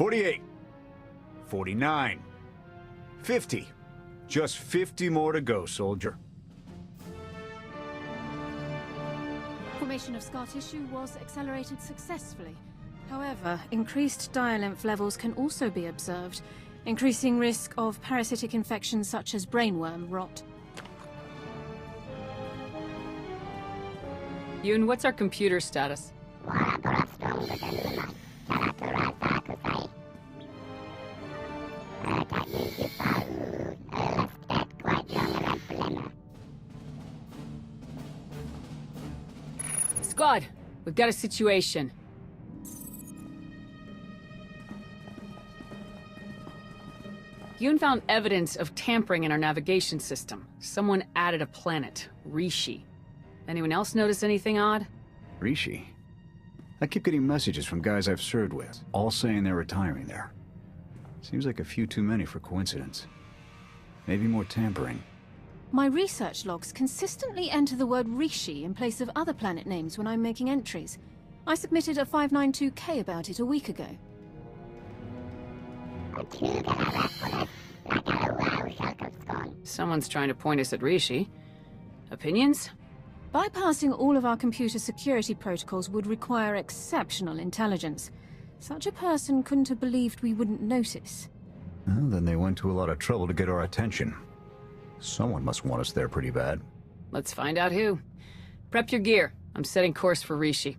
48. 49. 50. Just 50 more to go, soldier. Formation of scar tissue was accelerated successfully. However, increased dialymph levels can also be observed, increasing risk of parasitic infections such as brainworm rot. Yoon, what's our computer status? Squad, we've got a situation. Yoon found evidence of tampering in our navigation system. Someone added a planet, Rishi. Anyone else notice anything odd? Rishi? I keep getting messages from guys I've served with, all saying they're retiring there. Seems like a few too many for coincidence. Maybe more tampering. My research logs consistently enter the word Rishi in place of other planet names when I'm making entries. I submitted a 592K about it a week ago. Someone's trying to point us at Rishi. Opinions? Bypassing all of our computer security protocols would require exceptional intelligence. Such a person couldn't have believed we wouldn't notice. Well, then they went to a lot of trouble to get our attention. Someone must want us there pretty bad. Let's find out who. Prep your gear. I'm setting course for Rishi.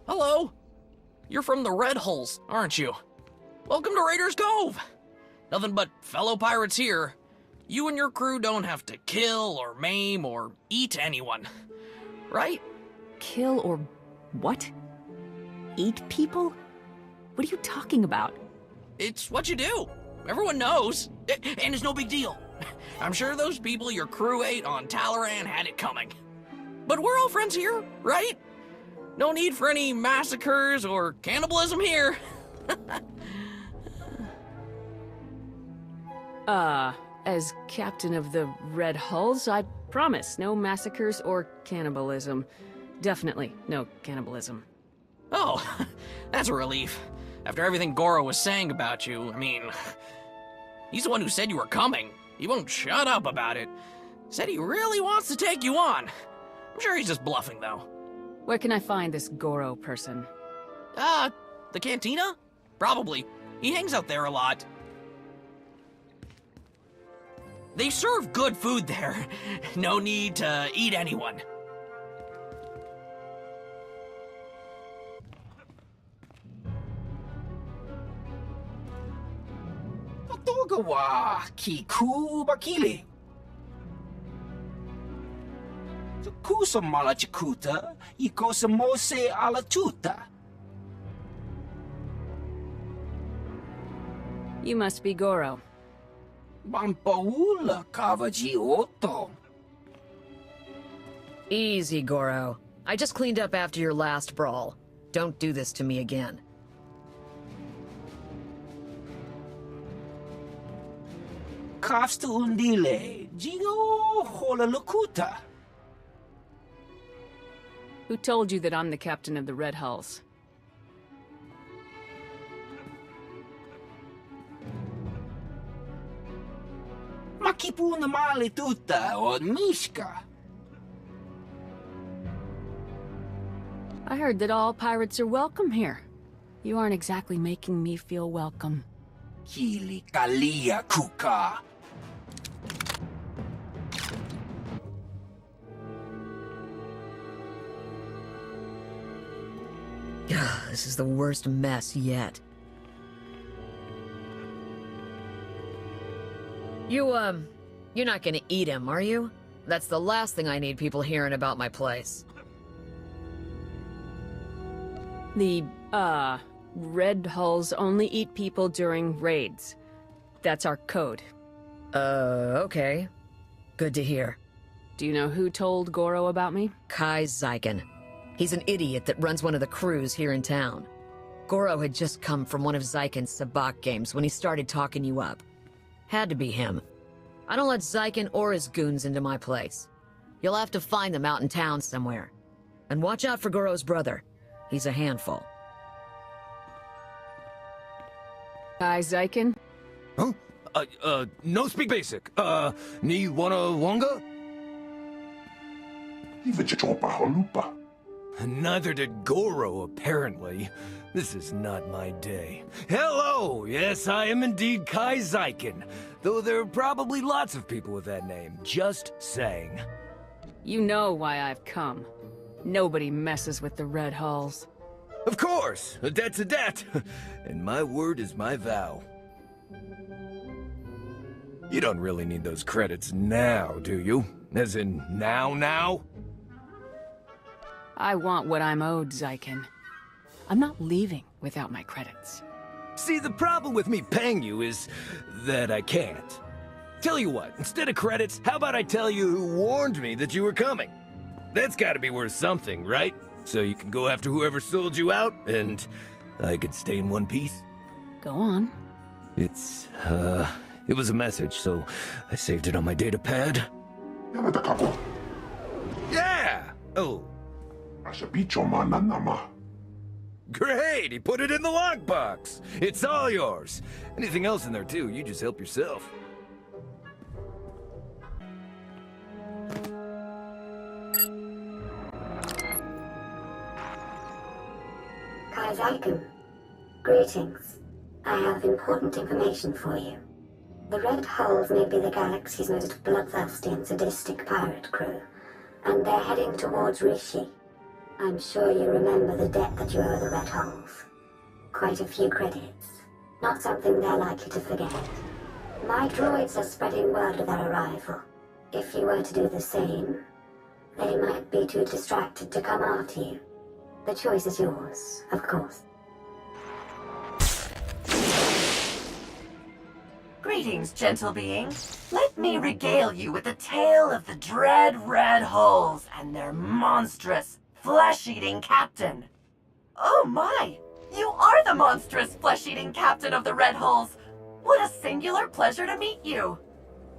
Hello? You're from the Red Hulls, aren't you? Welcome to Raiders Cove! Nothing but fellow pirates here. You and your crew don't have to kill or maim or eat anyone, right? Kill or what? Eat people? What are you talking about? It's what you do. Everyone knows. And it's no big deal. I'm sure those people your crew ate on Talaran had it coming. But we're all friends here, right? No need for any massacres or cannibalism here. As captain of the Red Hulls, I promise no massacres or cannibalism. Definitely no cannibalism. Oh, that's a relief. After everything Goro was saying about you, I mean, he's the one who said you were coming. He won't shut up about it. Said he really wants to take you on. I'm sure he's just bluffing, though. Where can I find this Goro person? The cantina? Probably. He hangs out there a lot. They serve good food there. No need to eat anyone. Togawa kiku bakili. Kusa mala chikuta, ikosa mose ala tuta. You must be Goro. Bampaula kavaji oto. Easy, Goro. I just cleaned up after your last brawl. Don't do this to me again. Kafsta undile, jigo hola lukuta. Who told you that I'm the captain of the Red Hulls? Makipuna mali tuta od Mishka. I heard that all pirates are welcome here. You aren't exactly making me feel welcome. Kili kalia kuka. This is the worst mess yet. You're not gonna eat him, are you? That's the last thing I need people hearing about my place. The, Red Hulls only eat people during raids. That's our code. Okay. Good to hear. Do you know who told Goro about me? Kai Zyken. He's an idiot that runs one of the crews here in town. Goro had just come from one of Zyken's sabak games when he started talking you up. Had to be him. I don't let Zyken or his goons into my place. You'll have to find them out in town somewhere. And watch out for Goro's brother. He's a handful. Kai Zyken? Huh? No speak basic. Ni wanna wonga? Neither did Goro, apparently. This is not my day. Hello! Yes, I am indeed Kai Zyken. Though there are probably lots of people with that name. Just saying. You know why I've come. Nobody messes with the Red Hulls. Of course! A debt's a debt! And my word is my vow. You don't really need those credits now, do you? As in, now? I want what I'm owed, Zyken. I'm not leaving without my credits. See, the problem with me paying you is that I can't. Tell you what, instead of credits, how about I tell you who warned me that you were coming? That's gotta be worth something, right? So you can go after whoever sold you out, and I could stay in one piece? Go on. It was a message, so I saved it on my data pad. Yeah! Oh. Great! He put it in the lockbox! It's all yours! Anything else in there too, you just help yourself. Kai Zyken, greetings. I have important information for you. The Red Hulls may be the galaxy's most bloodthirsty and sadistic pirate crew, and they're heading towards Rishi. I'm sure you remember the debt that you owe the Red Hulls. Quite a few credits. Not something they're likely to forget. My droids are spreading word of their arrival. If you were to do the same, they might be too distracted to come after you. The choice is yours, of course. Greetings, gentle being. Let me regale you with the tale of the dread Red Hulls and their monstrous, flesh-eating captain. Oh my! You are the monstrous, flesh-eating captain of the Red Hulls! What a singular pleasure to meet you!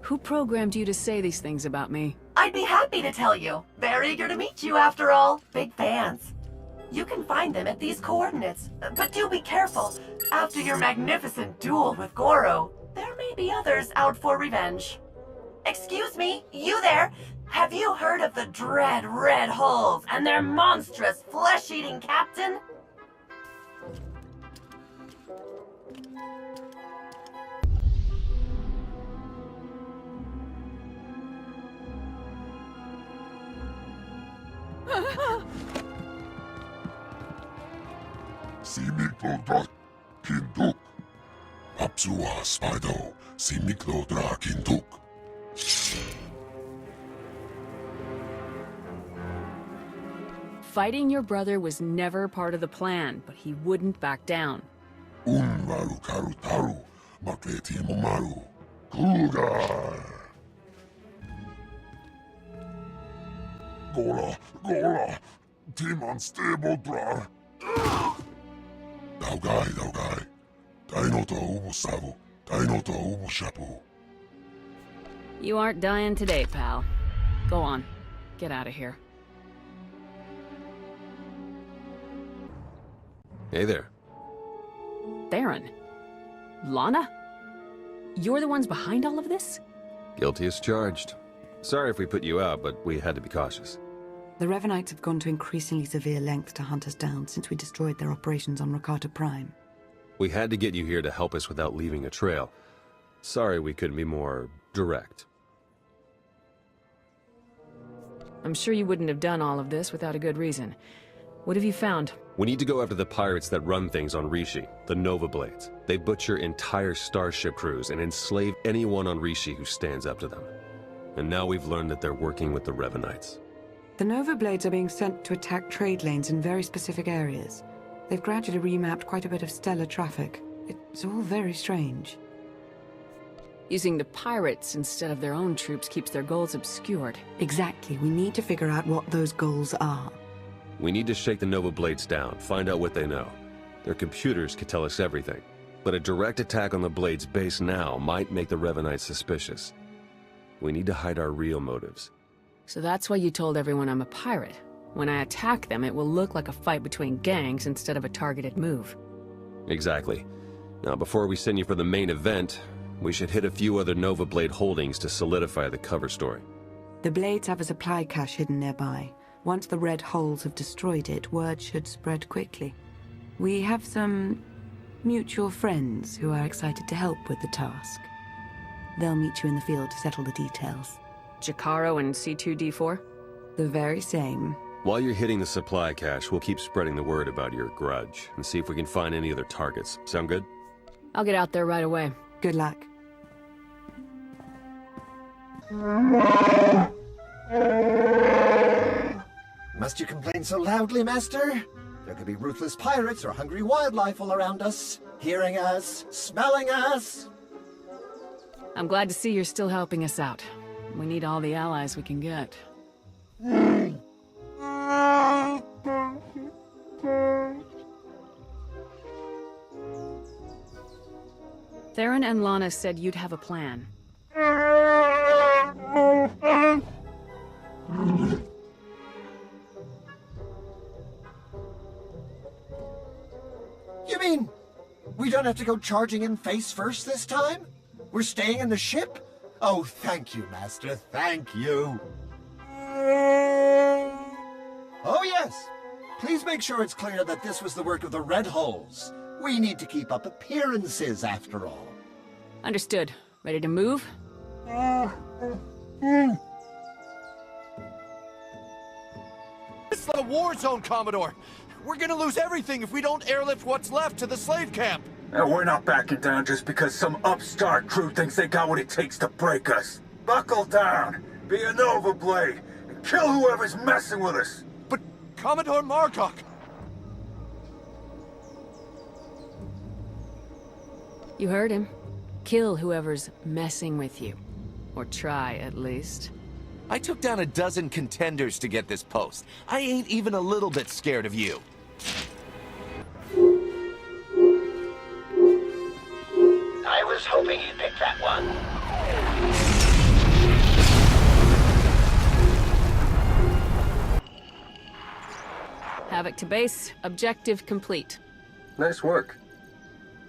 Who programmed you to say these things about me? I'd be happy to tell you. Very eager to meet you, after all. Big fans. You can find them at these coordinates, but do be careful. After your magnificent duel with Goro, there may be others out for revenge. Excuse me, you there? Have you heard of the dread Red Hulls and their monstrous flesh-eating captain? Simiklodra kinduk. Apsua spido. Simiklodra kinduk. Fighting your brother was never part of the plan, but he wouldn't back down. Unmaru karu taru. Makleti momaru. Kugar. Gora. Timan stebodrar. Daugai. Daino to ubusavu. Daino to ubushapu. You aren't dying today, pal. Go on. Get out of here. Hey there. Theron. Lana? You're the ones behind all of this? Guilty as charged. Sorry if we put you out, but we had to be cautious. The Revanites have gone to increasingly severe lengths to hunt us down since we destroyed their operations on Rakata Prime. We had to get you here to help us without leaving a trail. Sorry we couldn't be more direct. I'm sure you wouldn't have done all of this without a good reason. What have you found? We need to go after the pirates that run things on Rishi, the Nova Blades. They butcher entire starship crews and enslave anyone on Rishi who stands up to them. And now we've learned that they're working with the Revanites. The Nova Blades are being sent to attack trade lanes in very specific areas. They've gradually remapped quite a bit of stellar traffic. It's all very strange. Using the pirates instead of their own troops keeps their goals obscured. Exactly. We need to figure out what those goals are. We need to shake the Nova Blades down, find out what they know. Their computers could tell us everything. But a direct attack on the Blades base now might make the Revanites suspicious. We need to hide our real motives. So that's why you told everyone I'm a pirate. When I attack them, it will look like a fight between gangs instead of a targeted move. Exactly. Now, before we send you for the main event, we should hit a few other Nova Blade holdings to solidify the cover story. The Blades have a supply cache hidden nearby. Once the Red Holes have destroyed it, word should spread quickly. We have some mutual friends who are excited to help with the task. They'll meet you in the field to settle the details. Jakaro and C2D4? The very same. While you're hitting the supply cache, we'll keep spreading the word about your grudge and see if we can find any other targets. Sound good? I'll get out there right away. Good luck. Must you complain so loudly, Master? There could be ruthless pirates or hungry wildlife all around us, hearing us, smelling us. I'm glad to see you're still helping us out. We need all the allies we can get. Theron and Lana said you'd have a plan. You mean we don't have to go charging in face first this time? We're staying in the ship? Oh, thank you, Master, thank you. Oh, yes. Please make sure it's clear that this was the work of the Red Holes. We need to keep up appearances, after all. Understood. Ready to move? It's the war zone, Commodore! We're gonna lose everything if we don't airlift what's left to the slave camp! And we're not backing down just because some upstart crew thinks they got what it takes to break us. Buckle down, be a Nova Blade, and kill whoever's messing with us! But Commodore Marcock! You heard him. Kill whoever's messing with you. Or try, at least. I took down a dozen contenders to get this post. I ain't even a little bit scared of you. I was hoping you'd pick that one. Havoc to base. Objective complete. Nice work.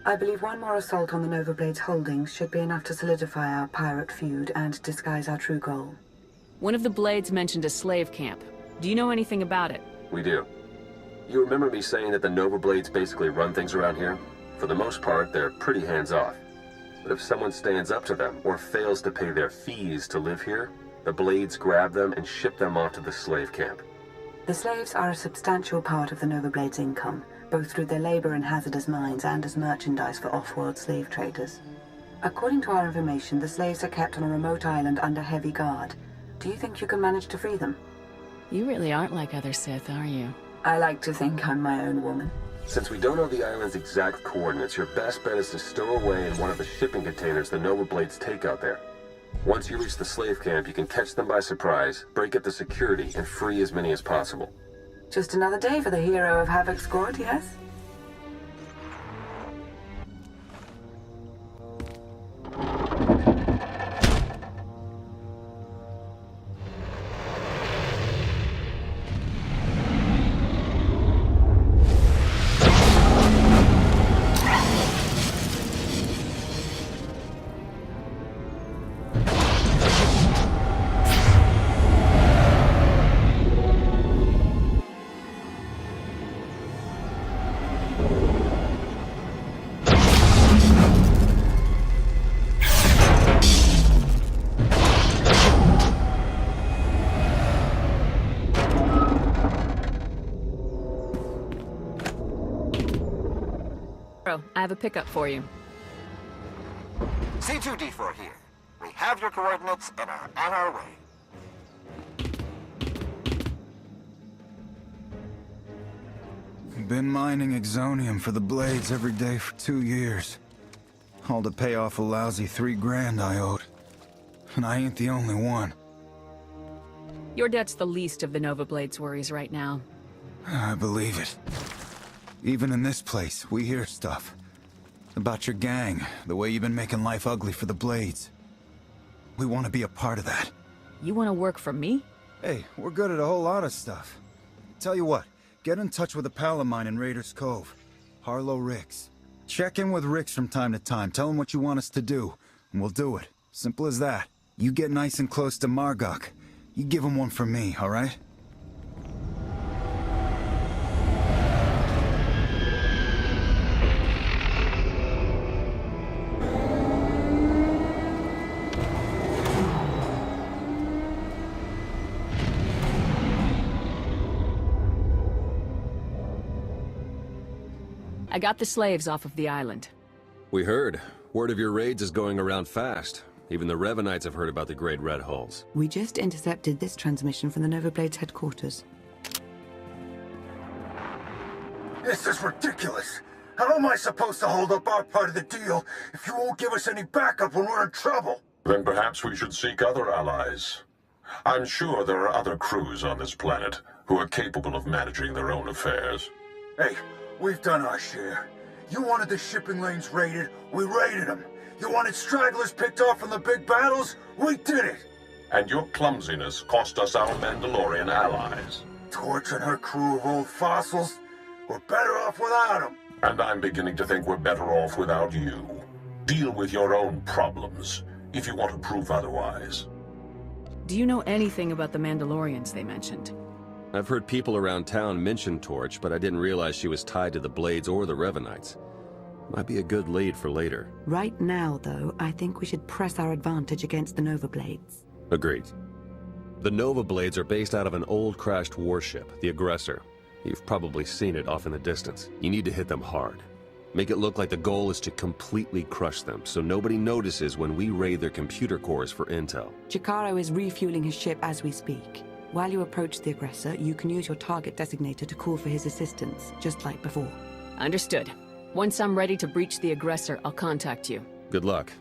I believe one more assault on the Nova Blades holdings should be enough to solidify our pirate feud and disguise our true goal. One of the Blades mentioned a slave camp. Do you know anything about it? We do. You remember me saying that the Nova Blades basically run things around here? For the most part, they're pretty hands-off. But if someone stands up to them or fails to pay their fees to live here, the Blades grab them and ship them off to the slave camp. The slaves are a substantial part of the Nova Blade's income, both through their labor in hazardous mines and as merchandise for off-world slave traders. According to our information, the slaves are kept on a remote island under heavy guard. Do you think you can manage to free them? You really aren't like other Sith, are you? I like to think I'm my own woman. Since we don't know the island's exact coordinates, your best bet is to stow away in one of the shipping containers the Nova Blades take out there. Once you reach the slave camp, you can catch them by surprise, break up the security, and free as many as possible. Just another day for the hero of Havoc squad, yes? I have a pickup for you. C2D4 here. We have your coordinates and are on our way. Been mining exonium for the blades every day for 2 years. All to pay off a lousy $3 grand I owed. And I ain't the only one. Your debt's the least of the Nova Blade's worries right now. I believe it. Even in this place, we hear stuff. About your gang, the way you've been making life ugly for the Blades. We want to be a part of that. You want to work for me? Hey, we're good at a whole lot of stuff. Tell you what, get in touch with a pal of mine in Raiders Cove. Harlow Ricks. Check in with Ricks from time to time, tell him what you want us to do, and we'll do it. Simple as that. You get nice and close to Margok. You give him one for me, alright? I got the slaves off of the island. We heard. Word of your raids is going around fast. Even the Revanites have heard about the Great Red Hulls. We just intercepted this transmission from the Nova Blade's headquarters. This is ridiculous. How am I supposed to hold up our part of the deal if you won't give us any backup when we're in trouble? Then perhaps we should seek other allies. I'm sure there are other crews on this planet who are capable of managing their own affairs. Hey, we've done our share. You wanted the shipping lanes raided, we raided them. You wanted stragglers picked off from the big battles, we did it. And your clumsiness cost us our Mandalorian allies. Torch and her crew of old fossils, we're better off without them. And I'm beginning to think we're better off without you. Deal with your own problems, if you want to prove otherwise. Do you know anything about the Mandalorians they mentioned? I've heard people around town mention Torch, but I didn't realize she was tied to the Blades or the Revanites. Might be a good lead for later. Right now, though, I think we should press our advantage against the Nova Blades. Agreed. The Nova Blades are based out of an old crashed warship, the Aggressor. You've probably seen it off in the distance. You need to hit them hard. Make it look like the goal is to completely crush them, so nobody notices when we raid their computer cores for intel. Chikaro is refueling his ship as we speak. While you approach the Aggressor, you can use your target designator to call for his assistance, just like before. Understood. Once I'm ready to breach the Aggressor, I'll contact you. Good luck.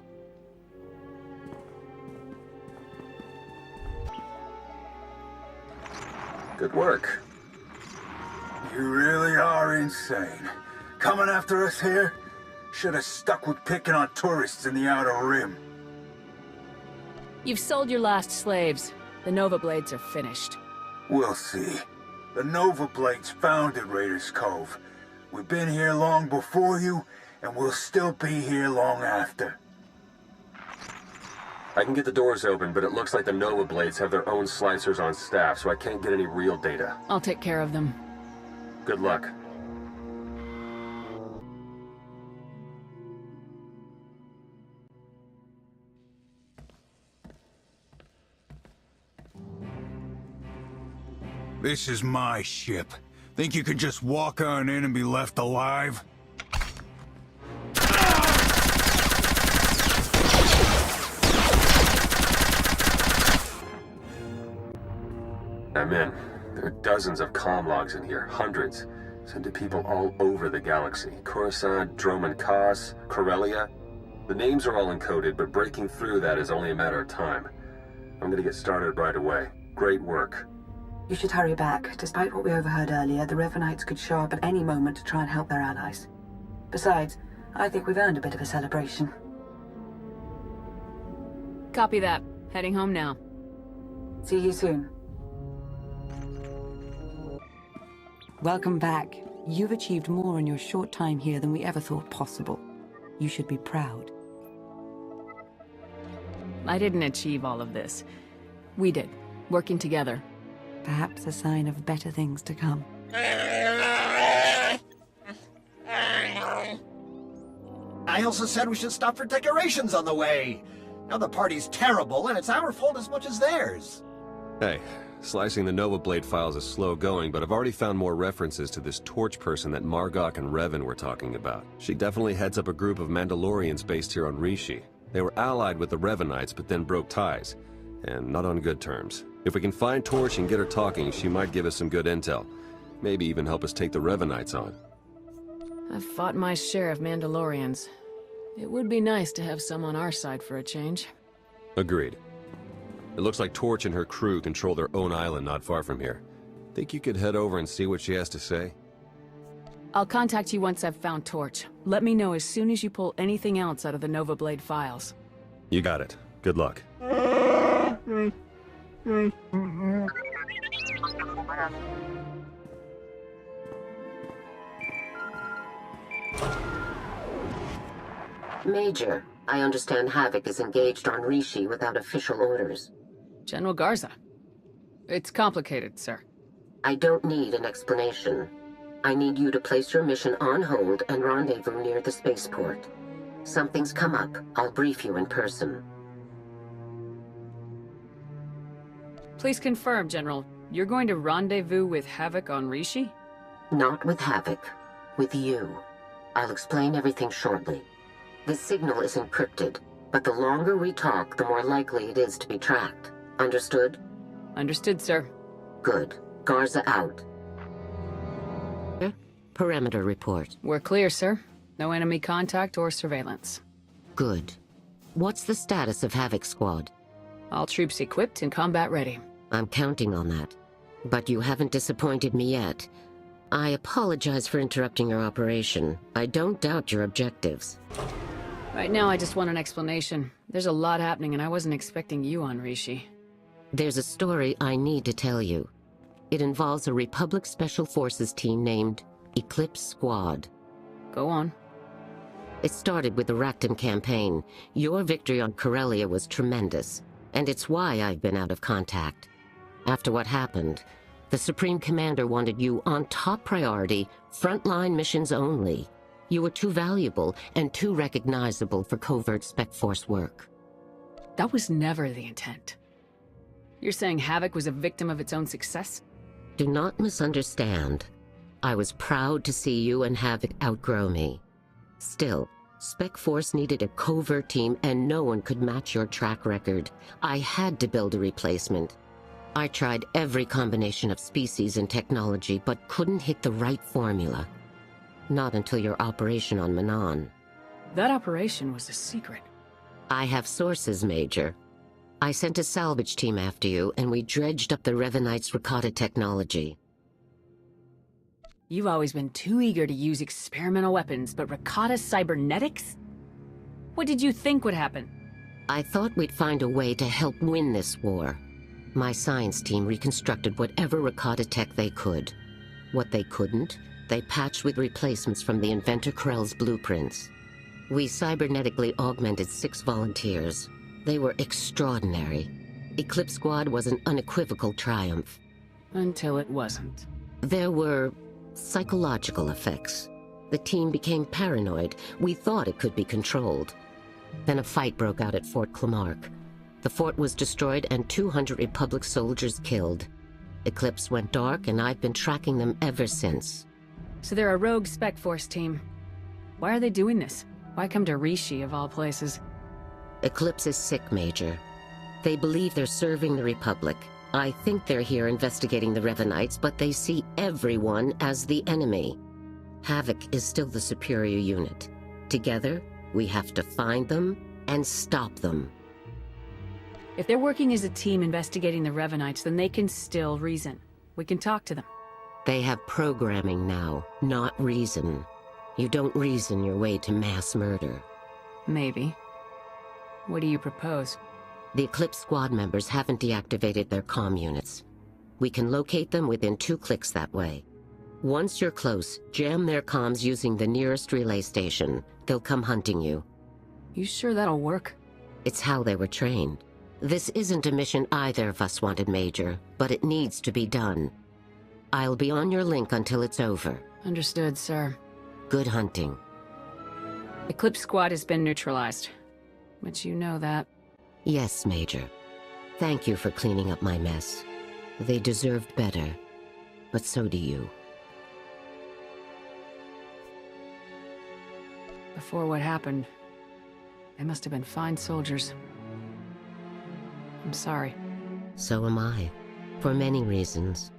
Good work. You really are insane. Coming after us here? Should have stuck with picking on tourists in the Outer Rim. You've sold your last slaves. The Nova Blades are finished. We'll see. The Nova Blades founded Raiders Cove. We've been here long before you, and we'll still be here long after. I can get the doors open, but it looks like the Nova Blades have their own slicers on staff, so I can't get any real data. I'll take care of them. Good luck. This is my ship. Think you could just walk on in and be left alive? I'm in. There are dozens of comm logs in here, hundreds. Sent to people all over the galaxy. Coruscant, Droman Kos, Corellia. The names are all encoded, but breaking through that is only a matter of time. I'm gonna get started right away. Great work. You should hurry back. Despite what we overheard earlier, the Revanites could show up at any moment to try and help their allies. Besides, I think we've earned a bit of a celebration. Copy that. Heading home now. See you soon. Welcome back. You've achieved more in your short time here than we ever thought possible. You should be proud. I didn't achieve all of this. We did, working together. Perhaps a sign of better things to come. I also said we should stop for decorations on the way. Now the party's terrible, and it's our fault as much as theirs. Hey, slicing the Nova Blade files is slow going, but I've already found more references to this Torch person that Margok and Revan were talking about. She definitely heads up a group of Mandalorians based here on Rishi. They were allied with the Revanites, but then broke ties, and not on good terms. If we can find Torch and get her talking, she might give us some good intel. Maybe even help us take the Revanites on. I've fought my share of Mandalorians. It would be nice to have some on our side for a change. Agreed. It looks like Torch and her crew control their own island not far from here. Think you could head over and see what she has to say? I'll contact you once I've found Torch. Let me know as soon as you pull anything else out of the Nova Blade files. You got it. Good luck. Major, I understand Havoc is engaged on Rishi without official orders. General Garza. It's complicated, sir. I don't need an explanation. I need you to place your mission on hold and rendezvous near the spaceport. Something's come up. I'll brief you in person. Please confirm, General. You're going to rendezvous with Havoc on Rishi? Not with Havoc. With you. I'll explain everything shortly. The signal is encrypted, but the longer we talk, the more likely it is to be tracked. Understood? Understood, sir. Good. Garza out. Perimeter report. We're clear, sir. No enemy contact or surveillance. Good. What's the status of Havoc Squad? All troops equipped and combat ready. I'm counting on that. But you haven't disappointed me yet. I apologize for interrupting your operation. I don't doubt your objectives. Right now, I just want an explanation. There's a lot happening, and I wasn't expecting you on Rishi. There's a story I need to tell you. It involves a Republic Special Forces team named Eclipse Squad. Go on. It started with the Rackham campaign. Your victory on Corellia was tremendous, and it's why I've been out of contact. After what happened, the Supreme Commander wanted you on top priority, frontline missions only. You were too valuable and too recognizable for covert Spec Force work. That was never the intent. You're saying Havoc was a victim of its own success? Do not misunderstand. I was proud to see you and Havoc outgrow me. Still, Spec Force needed a covert team and no one could match your track record. I had to build a replacement. I tried every combination of species and technology, but couldn't hit the right formula. Not until your operation on Manon. That operation was a secret. I have sources, Major. I sent a salvage team after you, and we dredged up the Revanites' Rakata technology. You've always been too eager to use experimental weapons, but Rakata cybernetics? What did you think would happen? I thought we'd find a way to help win this war. My science team reconstructed whatever Rakata tech they could. What they couldn't, they patched with replacements from the inventor Krell's blueprints. We cybernetically augmented 6 volunteers. They were extraordinary. Eclipse Squad was an unequivocal triumph. Until it wasn't. There were psychological effects. The team became paranoid. We thought it could be controlled. Then a fight broke out at Fort Clamark. The fort was destroyed and 200 Republic soldiers killed. Eclipse went dark, and I've been tracking them ever since. So they're a rogue Spec Force team. Why are they doing this? Why come to Rishi, of all places? Eclipse is sick, Major. They believe they're serving the Republic. I think they're here investigating the Revanites, but they see everyone as the enemy. Havoc is still the superior unit. Together, we have to find them and stop them. If they're working as a team investigating the Revanites, then they can still reason. We can talk to them. They have programming now, not reason. You don't reason your way to mass murder. Maybe. What do you propose? The Eclipse squad members haven't deactivated their comm units. We can locate them within 2 clicks that way. Once you're close, jam their comms using the nearest relay station. They'll come hunting you. You sure that'll work? It's how they were trained. This isn't a mission either of us wanted, Major, but it needs to be done. I'll be on your link until it's over. Understood, sir. Good hunting. Eclipse squad has been neutralized. But you know that. Yes, Major. Thank you for cleaning up my mess. They deserved better, but so do you. Before what happened, they must have been fine soldiers. I'm sorry. So am I. For many reasons.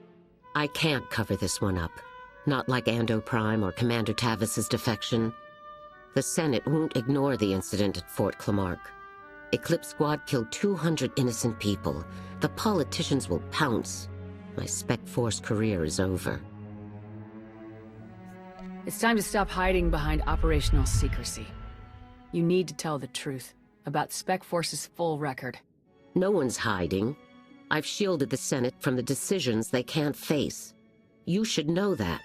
I can't cover this one up. Not like Ando Prime or Commander Tavis's defection. The Senate won't ignore the incident at Fort Clamark. Eclipse Squad killed 200 innocent people. The politicians will pounce. My Spec Force career is over. It's time to stop hiding behind operational secrecy. You need to tell the truth about Spec Force's full record. No one's hiding. I've shielded the Senate from the decisions they can't face. You should know that.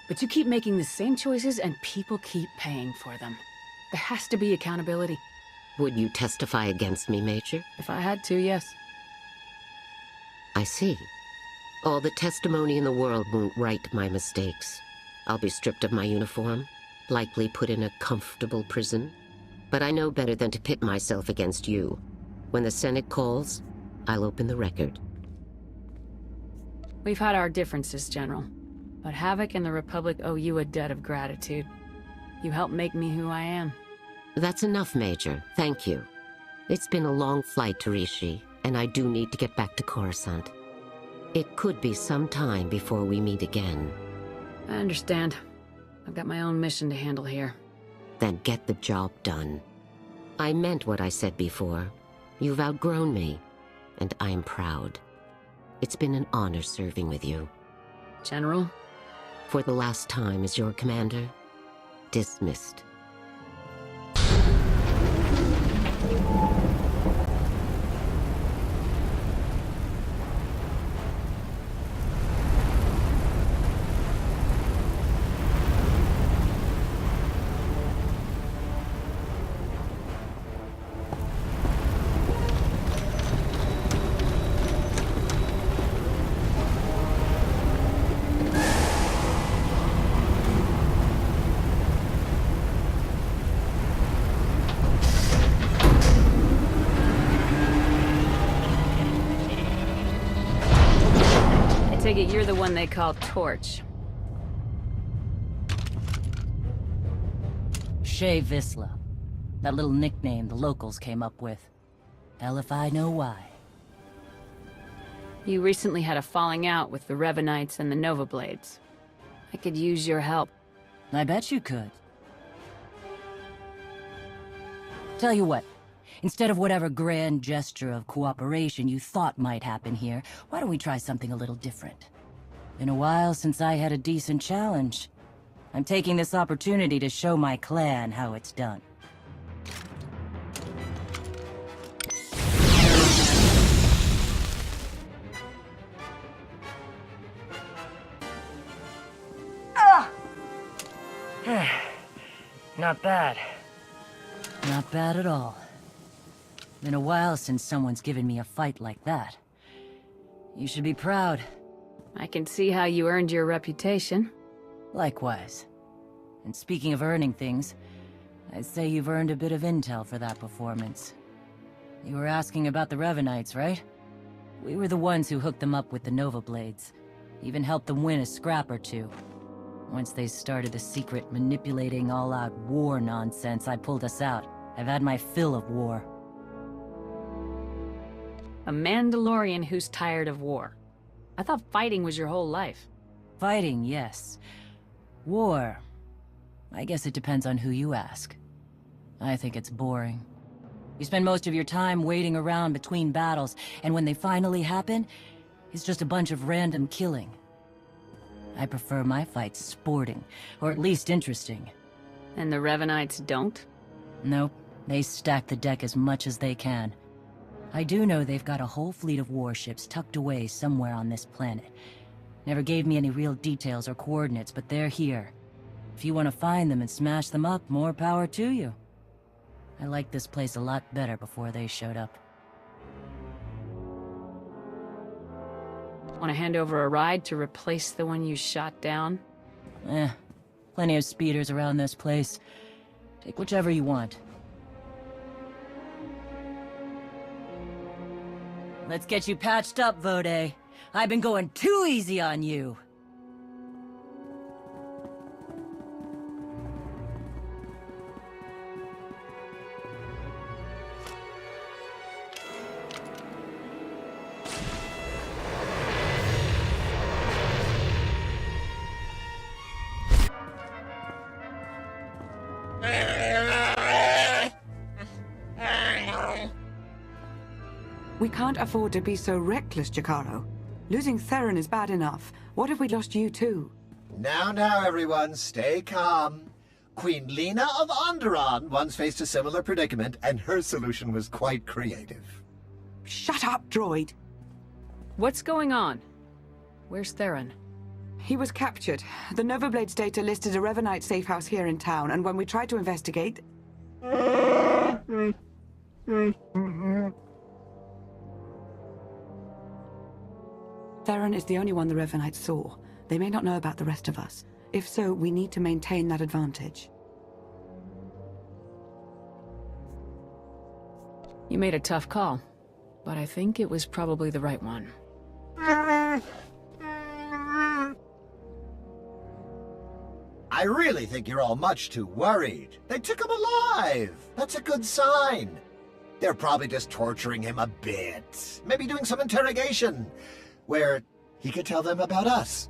But you keep making the same choices and people keep paying for them. There has to be accountability. Would you testify against me, Major? If I had to, yes. I see. All the testimony in the world won't right my mistakes. I'll be stripped of my uniform, likely put in a comfortable prison. But I know better than to pit myself against you. When the Senate calls, I'll open the record. We've had our differences, General. But Havoc and the Republic owe you a debt of gratitude. You helped make me who I am. That's enough, Major. Thank you. It's been a long flight to Rishi, and I do need to get back to Coruscant. It could be some time before we meet again. I understand. I've got my own mission to handle here. Then get the job done. I meant what I said before. You've outgrown me, and I am proud. It's been an honor serving with you. General? For the last time as your commander, dismissed. I take it you're the one they call Torch. Shay Visla. That little nickname the locals came up with. Hell if I know why. You recently had a falling out with the Revanites and the Nova Blades. I could use your help. I bet you could. Tell you what, instead of whatever grand gesture of cooperation you thought might happen here, why don't we try something a little different? Been a while since I had a decent challenge. I'm taking this opportunity to show my clan how it's done. Not bad. Not bad at all. Been a while since someone's given me a fight like that. You should be proud. I can see how you earned your reputation. Likewise. And speaking of earning things, I'd say you've earned a bit of intel for that performance. You were asking about the Revanites, right? We were the ones who hooked them up with the Nova Blades. Even helped them win a scrap or two. Once they started the secret manipulating all-out war nonsense, I pulled us out. I've had my fill of war. A Mandalorian who's tired of war. I thought fighting was your whole life. Fighting, yes. War... I guess it depends on who you ask. I think it's boring. You spend most of your time waiting around between battles, and when they finally happen, it's just a bunch of random killing. I prefer my fights sporting, or at least interesting. And the Revanites don't? Nope. They stack the deck as much as they can. I do know they've got a whole fleet of warships tucked away somewhere on this planet. Never gave me any real details or coordinates, but they're here. If you want to find them and smash them up, more power to you. I liked this place a lot better before they showed up. Want to hand over a ride to replace the one you shot down? Plenty of speeders around this place. Take whichever you want. Let's get you patched up, Vode. I've been going too easy on you. We can't afford to be so reckless, Jakaro. Losing Theron is bad enough. What if we lost you too? Now, everyone, stay calm. Queen Lena of Onderon once faced a similar predicament, and her solution was quite creative. Shut up, droid! What's going on? Where's Theron? He was captured. The Nova Blades data listed a Revanite safe house here in town, and when we tried to investigate... Theron is the only one the Revanites saw. They may not know about the rest of us. If so, we need to maintain that advantage. You made a tough call, but I think it was probably the right one. I really think you're all much too worried. They took him alive. That's a good sign. They're probably just torturing him a bit. Maybe doing some interrogation, where he could tell them about us.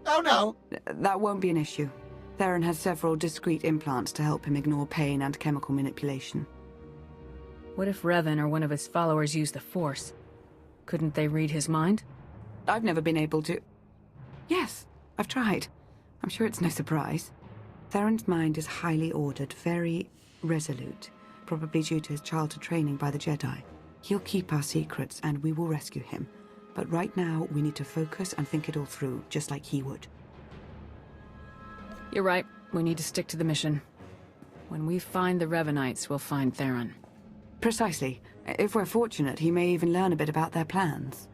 Oh no. That won't be an issue. Theron has several discrete implants to help him ignore pain and chemical manipulation. What if Revan or one of his followers used the Force? Couldn't they read his mind? I've never been able to... Yes, I've tried. I'm sure it's no surprise. Theron's mind is highly ordered, very resolute, probably due to his childhood training by the Jedi. He'll keep our secrets, and we will rescue him. But right now, we need to focus and think it all through, just like he would. You're right. We need to stick to the mission. When we find the Revanites, we'll find Theron. Precisely. If we're fortunate, he may even learn a bit about their plans.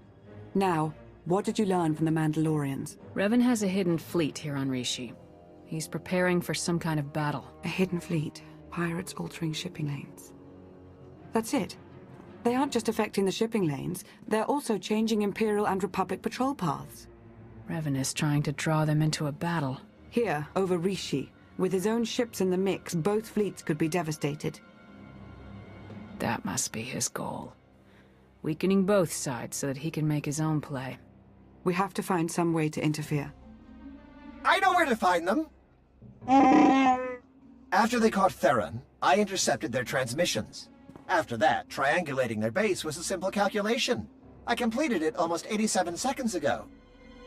Now, what did you learn from the Mandalorians? Revan has a hidden fleet here on Rishi. He's preparing for some kind of battle. A hidden fleet? Pirates altering shipping lanes? That's it? They aren't just affecting the shipping lanes, they're also changing Imperial and Republic patrol paths. Revan is trying to draw them into a battle. Here, over Rishi. With his own ships in the mix, both fleets could be devastated. That must be his goal. Weakening both sides so that he can make his own play. We have to find some way to interfere. I know where to find them! After they caught Theron, I intercepted their transmissions. After that, triangulating their base was a simple calculation. I completed it almost 87 seconds ago.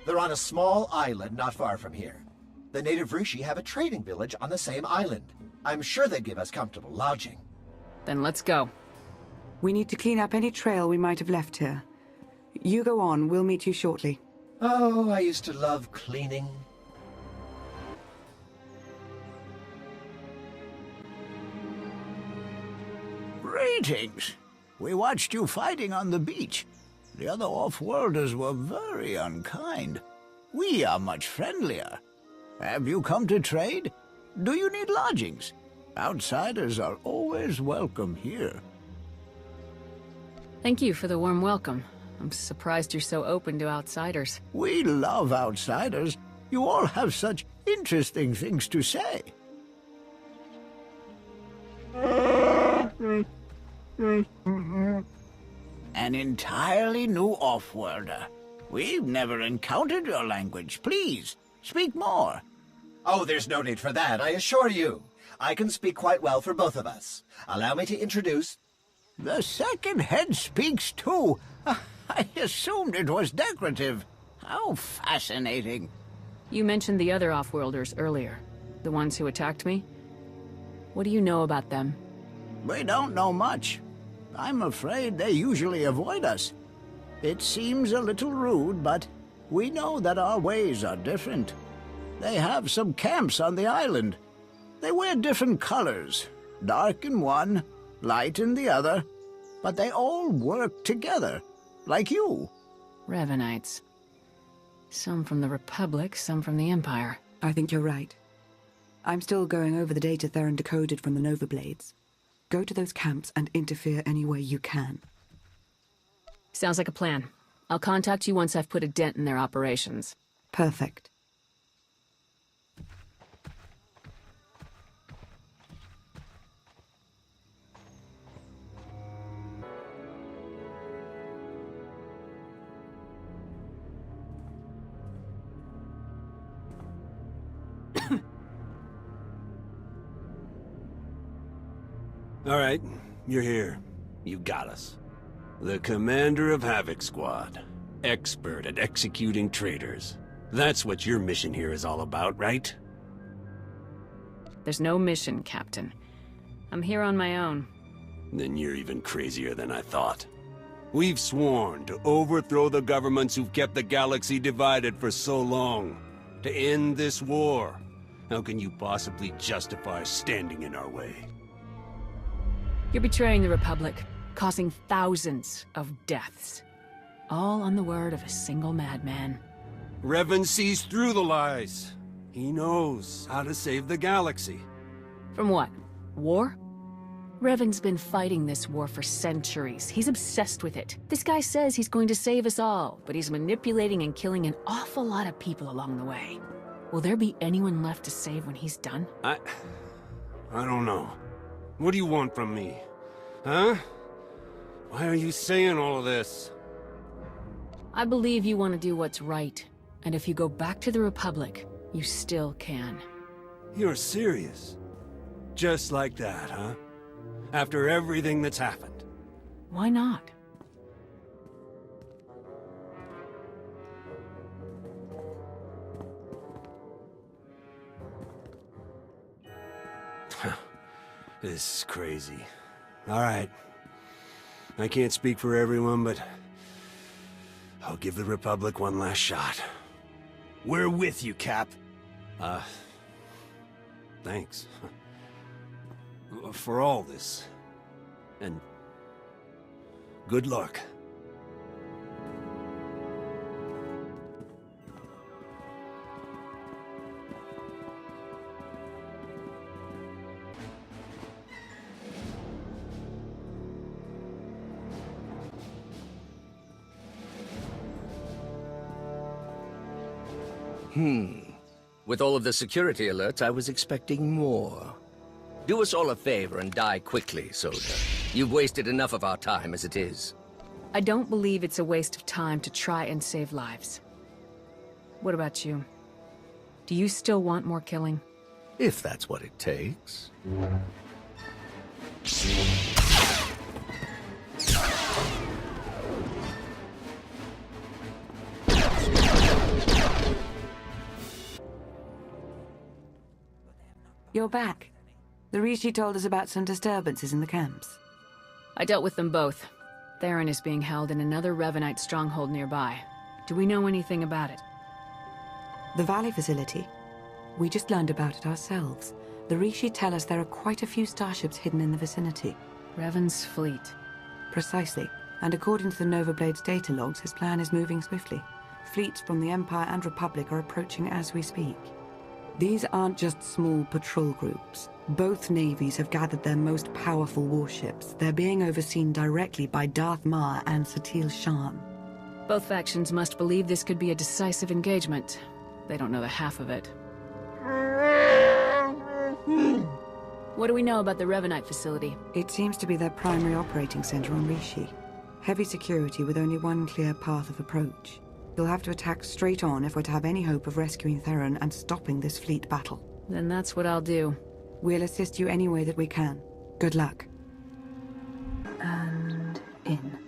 They're on a small island not far from here. The native Rishi have a trading village on the same island. I'm sure they'd give us comfortable lodging. Then let's go. We need to clean up any trail we might have left here. You go on, we'll meet you shortly. Oh, I used to love cleaning. Greetings. We watched you fighting on the beach. The other off-worlders were very unkind. We are much friendlier. Have you come to trade? Do you need lodgings? Outsiders are always welcome here. Thank you for the warm welcome. I'm surprised you're so open to outsiders. We love outsiders. You all have such interesting things to say. An entirely new off-worlder. We've never encountered your language. Please, speak more. Oh, there's no need for that, I assure you. I can speak quite well for both of us. Allow me to introduce... The second head speaks too. I assumed it was decorative. How fascinating. You mentioned the other off-worlders earlier. The ones who attacked me? What do you know about them? We don't know much. I'm afraid they usually avoid us. It seems a little rude, but we know that our ways are different. They have some camps on the island. They wear different colors, dark in one, light in the other, but they all work together, like you. Revanites. Some from the Republic, some from the Empire. I think you're right. I'm still going over the data Theron decoded from the Nova Blades. Go to those camps and interfere any way you can. Sounds like a plan. I'll contact you once I've put a dent in their operations. Perfect. All right, you're here. You got us. The commander of Havoc Squad. Expert at executing traitors. That's what your mission here is all about, right? There's no mission, Captain. I'm here on my own. Then you're even crazier than I thought. We've sworn to overthrow the governments who've kept the galaxy divided for so long. To end this war. How can you possibly justify standing in our way? You're betraying the Republic, causing thousands of deaths. All on the word of a single madman. Revan sees through the lies. He knows how to save the galaxy. From what? War? Revan's been fighting this war for centuries. He's obsessed with it. This guy says he's going to save us all, but he's manipulating and killing an awful lot of people along the way. Will there be anyone left to save when he's done? I don't know. What do you want from me? Huh? Why are you saying all of this? I believe you want to do what's right. And if you go back to the Republic, you still can. You're serious? Just like that, huh? After everything that's happened? Why not? This is crazy. All right. I can't speak for everyone, but I'll give the Republic one last shot. We're with you, Cap. Thanks. For all this. And good luck. With all of the security alerts, I was expecting more. Do us all a favor and die quickly, soldier. You've wasted enough of our time as it is. I don't believe it's a waste of time to try and save lives. What about you? Do you still want more killing? If that's what it takes. You're back. The Rishi told us about some disturbances in the camps. I dealt with them both. Theron is being held in another Revanite stronghold nearby. Do we know anything about it? The Valley facility? We just learned about it ourselves. The Rishi tell us there are quite a few starships hidden in the vicinity. Revan's fleet. Precisely. And according to the Nova Blade's data logs, his plan is moving swiftly. Fleets from the Empire and Republic are approaching as we speak. These aren't just small patrol groups. Both navies have gathered their most powerful warships. They're being overseen directly by Darth Mar and Satil Shan. Both factions must believe this could be a decisive engagement. They don't know the half of it. What do we know about the Revanite facility? It seems to be their primary operating center on Rishi. Heavy security with only one clear path of approach. You'll have to attack straight on if we're to have any hope of rescuing Theron and stopping this fleet battle. Then that's what I'll do. We'll assist you any way that we can. Good luck. And in.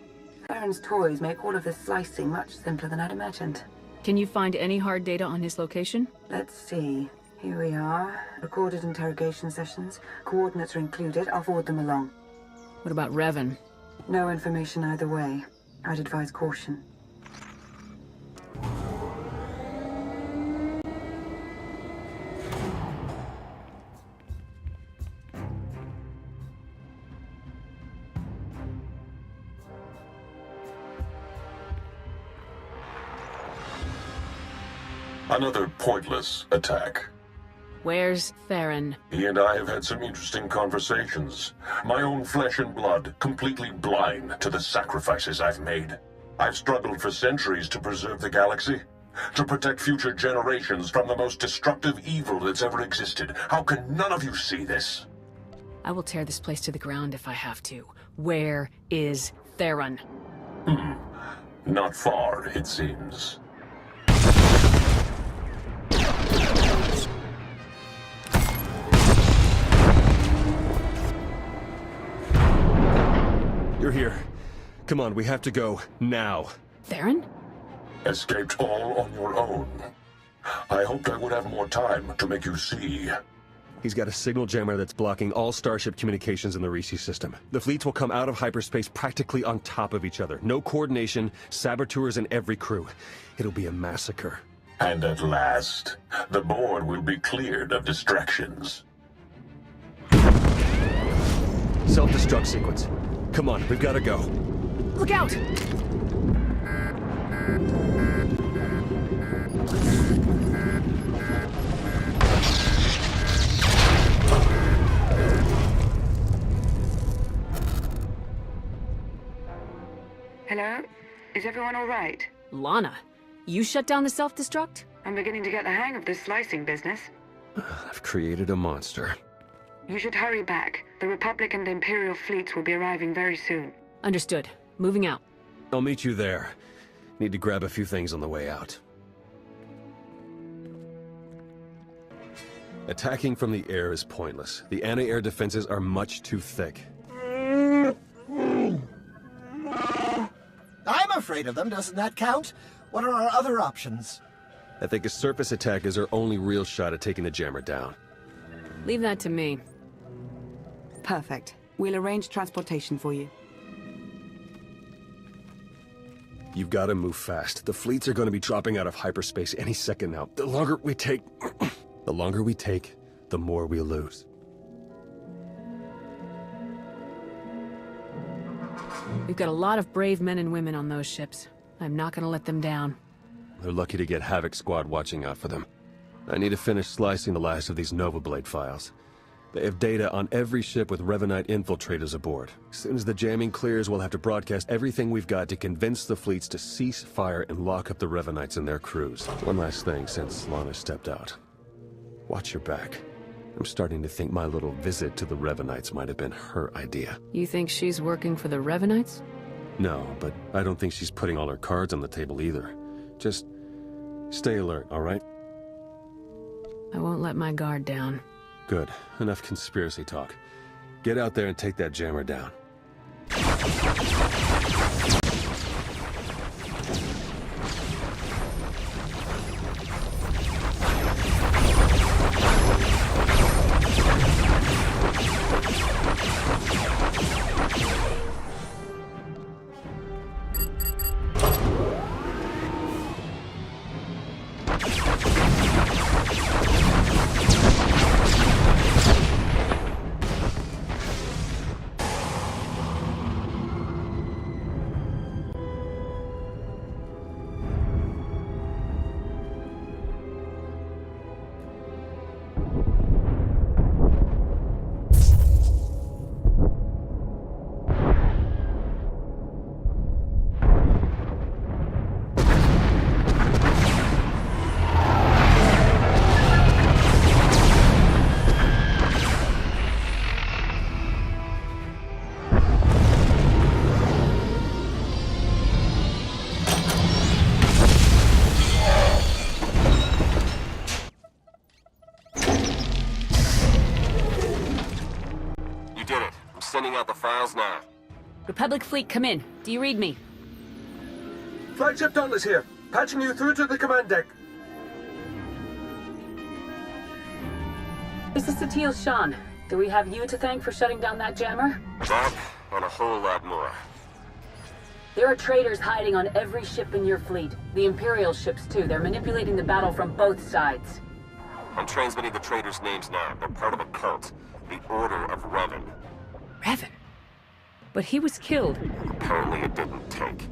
Theron's toys make all of this slicing much simpler than I'd imagined. Can you find any hard data on his location? Let's see. Here we are. Recorded interrogation sessions. Coordinates are included. I'll forward them along. What about Revan? No information either way. I'd advise caution. Another pointless attack. Where's Theron? He and I have had some interesting conversations. My own flesh and blood, completely blind to the sacrifices I've made. I've struggled for centuries to preserve the galaxy, to protect future generations from the most destructive evil that's ever existed. How can none of you see this? I will tear this place to the ground if I have to. Where is Theron? Not far, it seems. You're here. Come on, we have to go. Now. Theron? Escaped all on your own. I hoped I would have more time to make you see. He's got a signal jammer that's blocking all Starship communications in the Rishi system. The fleets will come out of hyperspace practically on top of each other. No coordination, saboteurs in every crew. It'll be a massacre. And at last, the board will be cleared of distractions. Self-destruct sequence. Come on, we've got to go. Look out! Hello? Is everyone all right? Lana, you shut down the self-destruct? I'm beginning to get the hang of this slicing business. I've created a monster. You should hurry back. The Republic and Imperial fleets will be arriving very soon. Understood. Moving out. I'll meet you there. Need to grab a few things on the way out. Attacking from the air is pointless. The anti-air defenses are much too thick. I'm afraid of them, doesn't that count? What are our other options? I think a surface attack is our only real shot at taking the jammer down. Leave that to me. Perfect. We'll arrange transportation for you. You've got to move fast. The fleets are going to be dropping out of hyperspace any second now. The longer we take, the more we lose. We've got a lot of brave men and women on those ships. I'm not going to let them down. They're lucky to get Havoc Squad watching out for them. I need to finish slicing the last of these Nova Blade files. They have data on every ship with Revanite infiltrators aboard. As soon as the jamming clears, we'll have to broadcast everything we've got to convince the fleets to cease fire and lock up the Revanites and their crews. One last thing since Lana stepped out. Watch your back. I'm starting to think my little visit to the Revanites might have been her idea. You think she's working for the Revanites? No, but I don't think she's putting all her cards on the table either. Just stay alert, all right? I won't let my guard down. Good. Enough conspiracy talk. Get out there and take that jammer down. out the files now. Republic fleet, come in. Do you read me? Flagship Dauntless here. Patching you through to the command deck. This is Satil Shan. Do we have you to thank for shutting down that jammer? That, and a whole lot more. There are traitors hiding on every ship in your fleet. The Imperial ships, too. They're manipulating the battle from both sides. I'm transmitting the traitors' names now. They're part of a cult. The Order of Revan. Revan? But he was killed. Apparently it didn't take.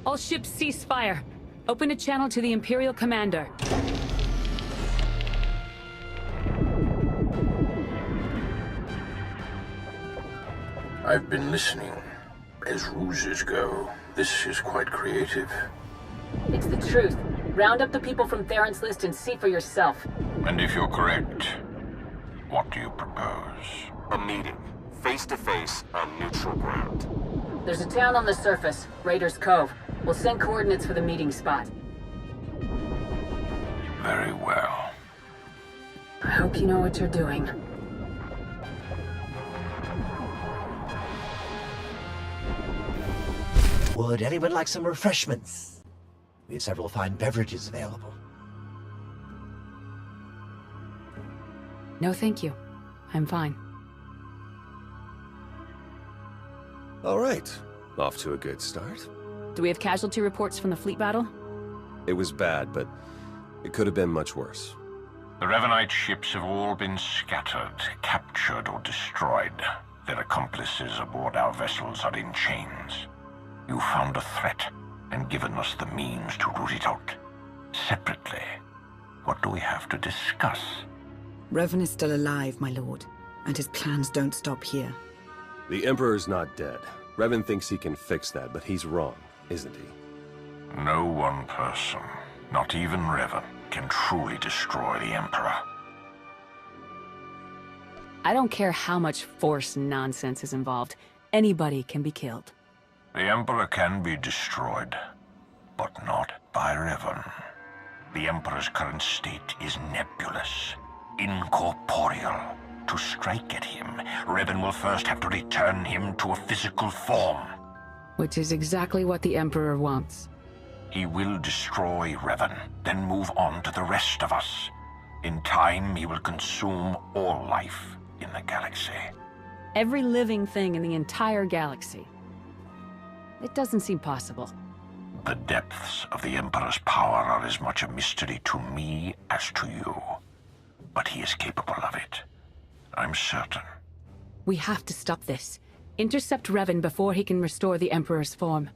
All ships cease fire. Open a channel to the Imperial Commander. I've been listening. As ruses go, this is quite creative. It's the truth. Round up the people from Theron's list and see for yourself. And if you're correct, what do you propose? A meeting. Face to face on neutral ground. There's a town on the surface, Raiders Cove. We'll send coordinates for the meeting spot. Very well. I hope you know what you're doing. Would anyone like some refreshments? We have several fine beverages available. No, thank you. I'm fine. All right. Off to a good start. Do we have casualty reports from the fleet battle? It was bad, but it could have been much worse. The Revanite ships have all been scattered, captured, or destroyed. Their accomplices aboard our vessels are in chains. You found a threat, and given us the means to root it out. Separately, what do we have to discuss? Revan is still alive, my lord, and his plans don't stop here. The Emperor's not dead. Revan thinks he can fix that, but he's wrong, isn't he? No one person, not even Revan, can truly destroy the Emperor. I don't care how much Force nonsense is involved. Anybody can be killed. The Emperor can be destroyed, but not by Revan. The Emperor's current state is nebulous, incorporeal. To strike at him, Revan will first have to return him to a physical form. Which is exactly what the Emperor wants. He will destroy Revan, then move on to the rest of us. In time, he will consume all life in the galaxy. Every living thing in the entire galaxy. It doesn't seem possible. The depths of the Emperor's power are as much a mystery to me as to you. But he is capable of it. I'm certain. We have to stop this. Intercept Revan before he can restore the Emperor's form.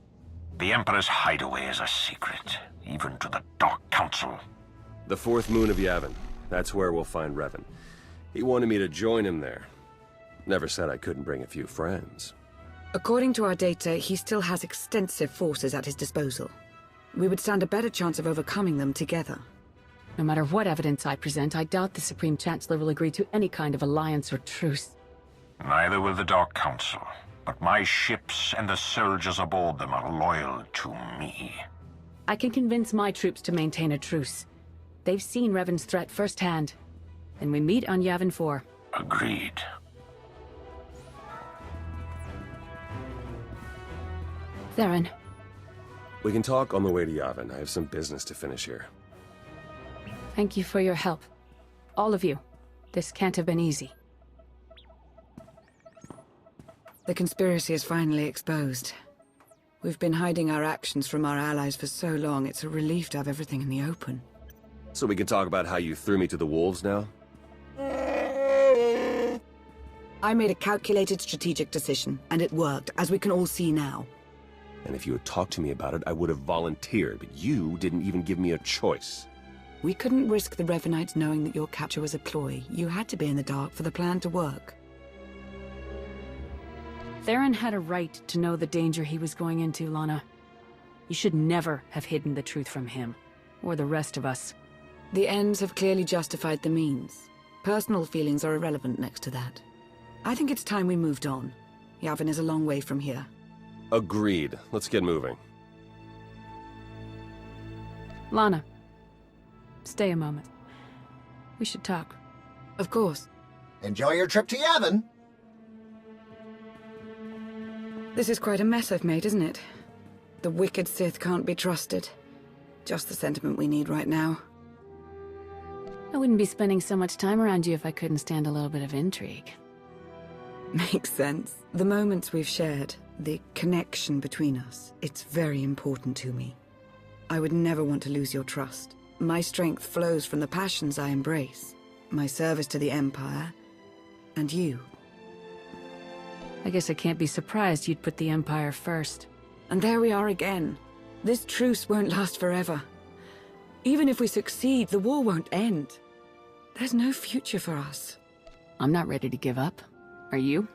The Emperor's hideaway is a secret, even to the Dark Council. The fourth moon of Yavin. That's where we'll find Revan. He wanted me to join him there. Never said I couldn't bring a few friends. According to our data, he still has extensive forces at his disposal. We would stand a better chance of overcoming them together. No matter what evidence I present, I doubt the Supreme Chancellor will agree to any kind of alliance or truce. Neither will the Dark Council, but my ships and the soldiers aboard them are loyal to me. I can convince my troops to maintain a truce. They've seen Revan's threat firsthand. Then we meet on Yavin 4. Agreed. Theron. We can talk on the way to Yavin. I have some business to finish here. Thank you for your help. All of you. This can't have been easy. The conspiracy is finally exposed. We've been hiding our actions from our allies for so long, it's a relief to have everything in the open. So we can talk about how you threw me to the wolves now? I made a calculated strategic decision, and it worked, as we can all see now. And if you had talked to me about it, I would have volunteered, but you didn't even give me a choice. We couldn't risk the Revanites knowing that your capture was a ploy. You had to be in the dark for the plan to work. Theron had a right to know the danger he was going into, Lana. You should never have hidden the truth from him, or the rest of us. The ends have clearly justified the means. Personal feelings are irrelevant next to that. I think it's time we moved on. Yavin is a long way from here. Agreed. Let's get moving. Lana. Stay a moment. We should talk. Of course. Enjoy your trip to Yavin. This is quite a mess I've made, isn't it? The wicked Sith can't be trusted. Just the sentiment we need right now. I wouldn't be spending so much time around you if I couldn't stand a little bit of intrigue. Makes sense. The moments we've shared, the connection between us, it's very important to me. I would never want to lose your trust. My strength flows from the passions I embrace, my service to the Empire, and you. I guess I can't be surprised you'd put the Empire first. And there we are again. This truce won't last forever. Even if we succeed, the war won't end. There's no future for us. I'm not ready to give up. Are you?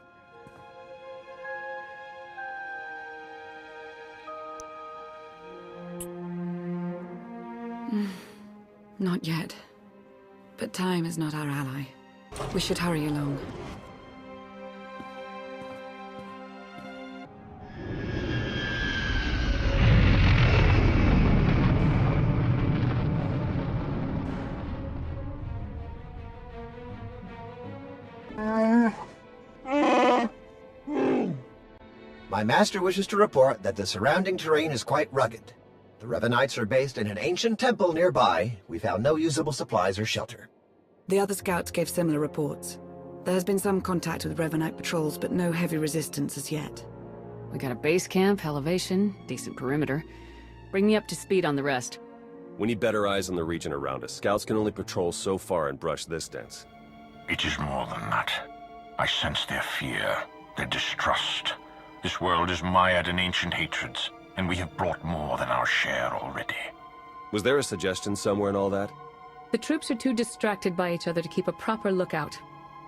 Not yet. But time is not our ally. We should hurry along. My master wishes to report that the surrounding terrain is quite rugged. The Revanites are based in an ancient temple nearby. We found no usable supplies or shelter. The other scouts gave similar reports. There has been some contact with Revanite patrols, but no heavy resistance as yet. We got a base camp, elevation, decent perimeter. Bring me up to speed on the rest. We need better eyes on the region around us. Scouts can only patrol so far and brush this dense. It is more than that. I sense their fear, their distrust. This world is mired in ancient hatreds, and we have brought more than our share already. Was there a suggestion somewhere in all that? The troops are too distracted by each other to keep a proper lookout.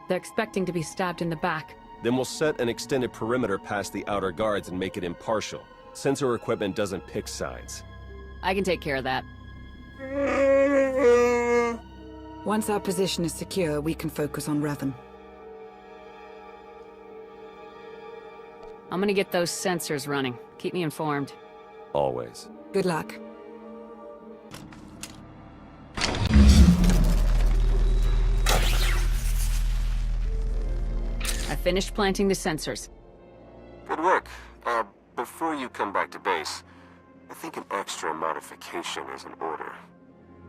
They're expecting to be stabbed in the back. Then we'll set an extended perimeter past the outer guards and make it impartial. Sensor equipment doesn't pick sides. I can take care of that. Once our position is secure, we can focus on Revan. I'm gonna get those sensors running. Keep me informed. Always. Good luck. I finished planting the sensors. Good work. Before you come back to base, I think an extra modification is in order.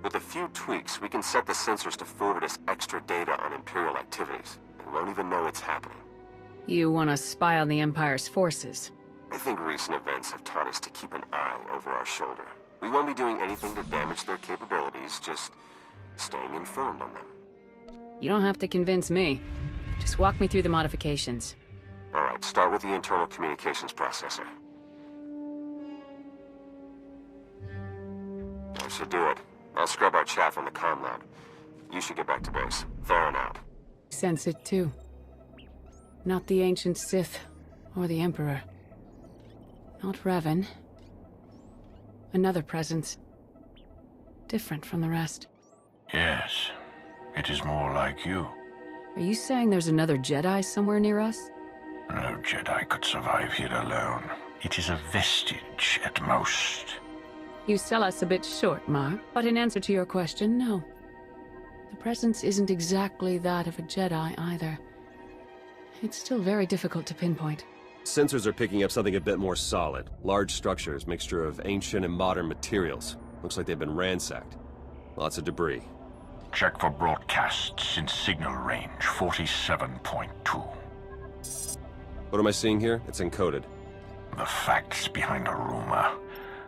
With a few tweaks, we can set the sensors to forward us extra data on Imperial activities, and won't even know it's happening. You want to spy on the Empire's forces? I think recent events have taught us to keep an eye over our shoulder. We won't be doing anything to damage their capabilities, just staying informed on them. You don't have to convince me. Just walk me through the modifications. Alright, start with the internal communications processor. That should do it. I'll scrub our chat from the comm lab. You should get back to base. Theron out. Sense it too. Not the ancient Sith, or the Emperor. Not Revan. Another presence. Different from the rest. Yes, it is more like you. Are you saying there's another Jedi somewhere near us? No Jedi could survive here alone. It is a vestige at most. You sell us a bit short, Mar, but in answer to your question, no. The presence isn't exactly that of a Jedi either. It's still very difficult to pinpoint. Sensors are picking up something a bit more solid. Large structures, mixture of ancient and modern materials. Looks like they've been ransacked. Lots of debris. Check for broadcasts in signal range 47.2. What am I seeing here? It's encoded. The facts behind a rumor.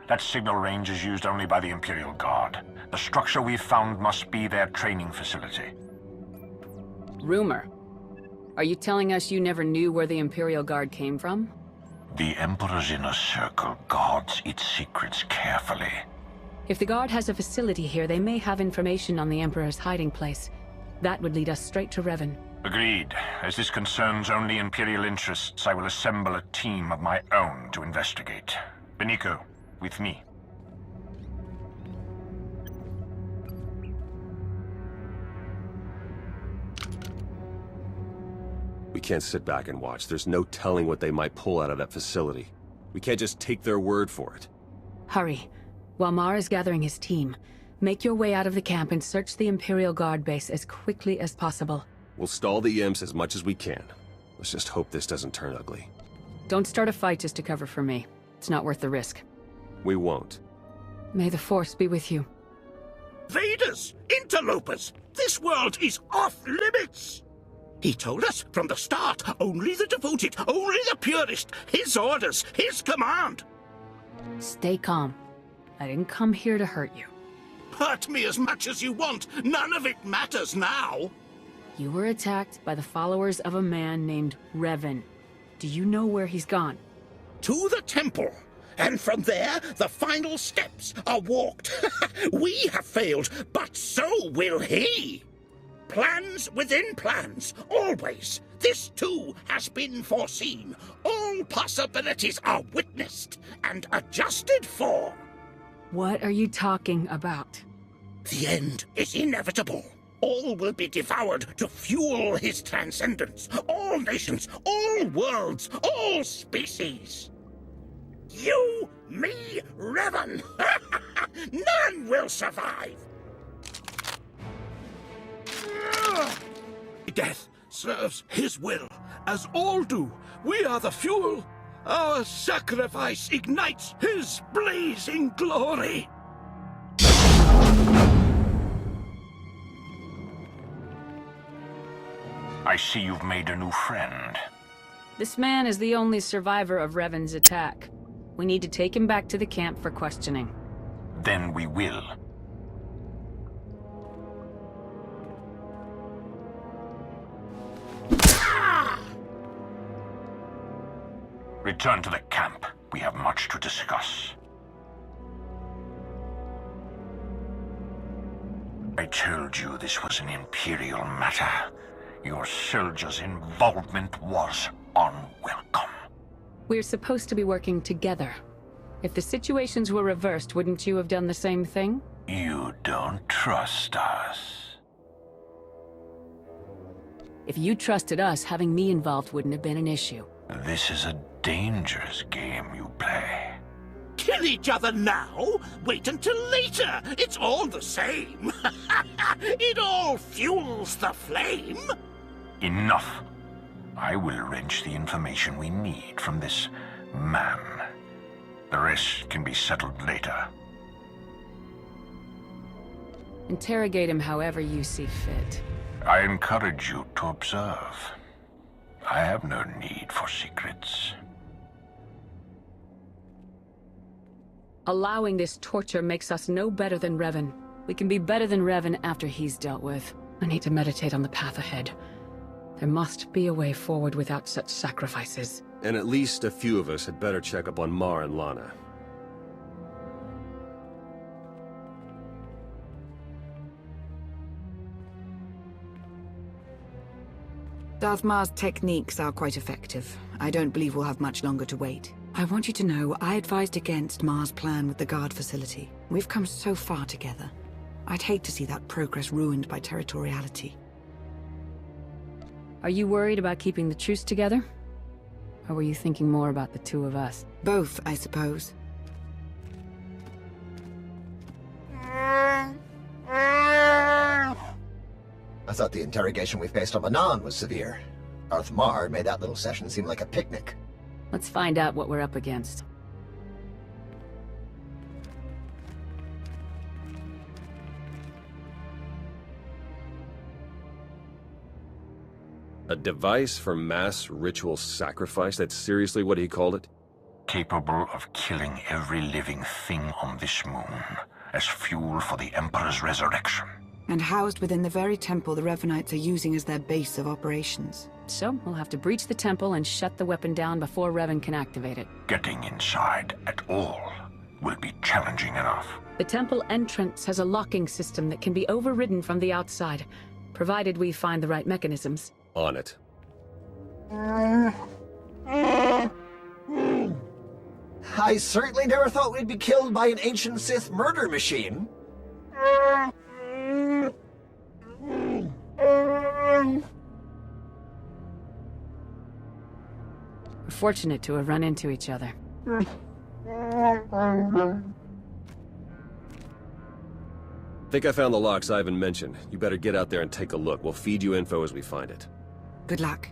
That signal range is used only by the Imperial Guard. The structure we've found must be their training facility. Rumor? Are you telling us you never knew where the Imperial Guard came from? The Emperor's inner circle guards its secrets carefully. If the Guard has a facility here, they may have information on the Emperor's hiding place. That would lead us straight to Revan. Agreed. As this concerns only Imperial interests, I will assemble a team of my own to investigate. Beniko, with me. We can't sit back and watch. There's no telling what they might pull out of that facility. We can't just take their word for it. Hurry. While Mar is gathering his team, make your way out of the camp and search the Imperial Guard base as quickly as possible. We'll stall the imps as much as we can. Let's just hope this doesn't turn ugly. Don't start a fight just to cover for me. It's not worth the risk. We won't. May the Force be with you. Vaders! Interlopers! This world is off limits! He told us from the start, only the devoted, only the purest, his orders, his command! Stay calm. I didn't come here to hurt you. Hurt me as much as you want, none of it matters now! You were attacked by the followers of a man named Revan. Do you know where he's gone? To the temple! And from there, the final steps are walked. We have failed, but so will he! Plans within plans, always. This too has been foreseen. All possibilities are witnessed and adjusted for. What are you talking about? The end is inevitable. All will be devoured to fuel his transcendence. All nations, all worlds, all species. You, me, Revan. None will survive. Death serves his will, as all do. We are the fuel. Our sacrifice ignites his blazing glory. I see you've made a new friend. This man is the only survivor of Revan's attack. We need to take him back to the camp for questioning. Then we will. Return to the camp. We have much to discuss. I told you this was an Imperial matter. Your soldiers' involvement was unwelcome. We're supposed to be working together. If the situations were reversed, wouldn't you have done the same thing? You don't trust us. If you trusted us, having me involved wouldn't have been an issue. This is a dangerous game you play. Kill each other now? Wait until later. It's all the same. It all fuels the flame. Enough. I will wrench the information we need from this man. The rest can be settled later. Interrogate him however you see fit. I encourage you to observe. I have no need for secrets. Allowing this torture makes us no better than Revan. We can be better than Revan after he's dealt with. I need to meditate on the path ahead. There must be a way forward without such sacrifices. And at least a few of us had better check up on Mar and Lana. Darth Mar's techniques are quite effective. I don't believe we'll have much longer to wait. I want you to know I advised against Mar's plan with the guard facility. We've come so far together. I'd hate to see that progress ruined by territoriality. Are you worried about keeping the truce together? Or were you thinking more about the two of us? Both, I suppose. I thought the interrogation we faced on Manan was severe. Darth Mar made that little session seem like a picnic. Let's find out what we're up against. A device for mass ritual sacrifice? That's seriously what he called it? Capable of killing every living thing on this moon as fuel for the Emperor's resurrection. And housed within the very temple the Revanites are using as their base of operations. So, we'll have to breach the temple and shut the weapon down before Revan can activate it. Getting inside at all will be challenging enough. The temple entrance has a locking system that can be overridden from the outside, provided we find the right mechanisms. On it. I certainly never thought we'd be killed by an ancient Sith murder machine. We're fortunate to have run into each other. Think I found the locks Ivan mentioned. You better get out there and take a look. We'll feed you info as we find it. Good luck.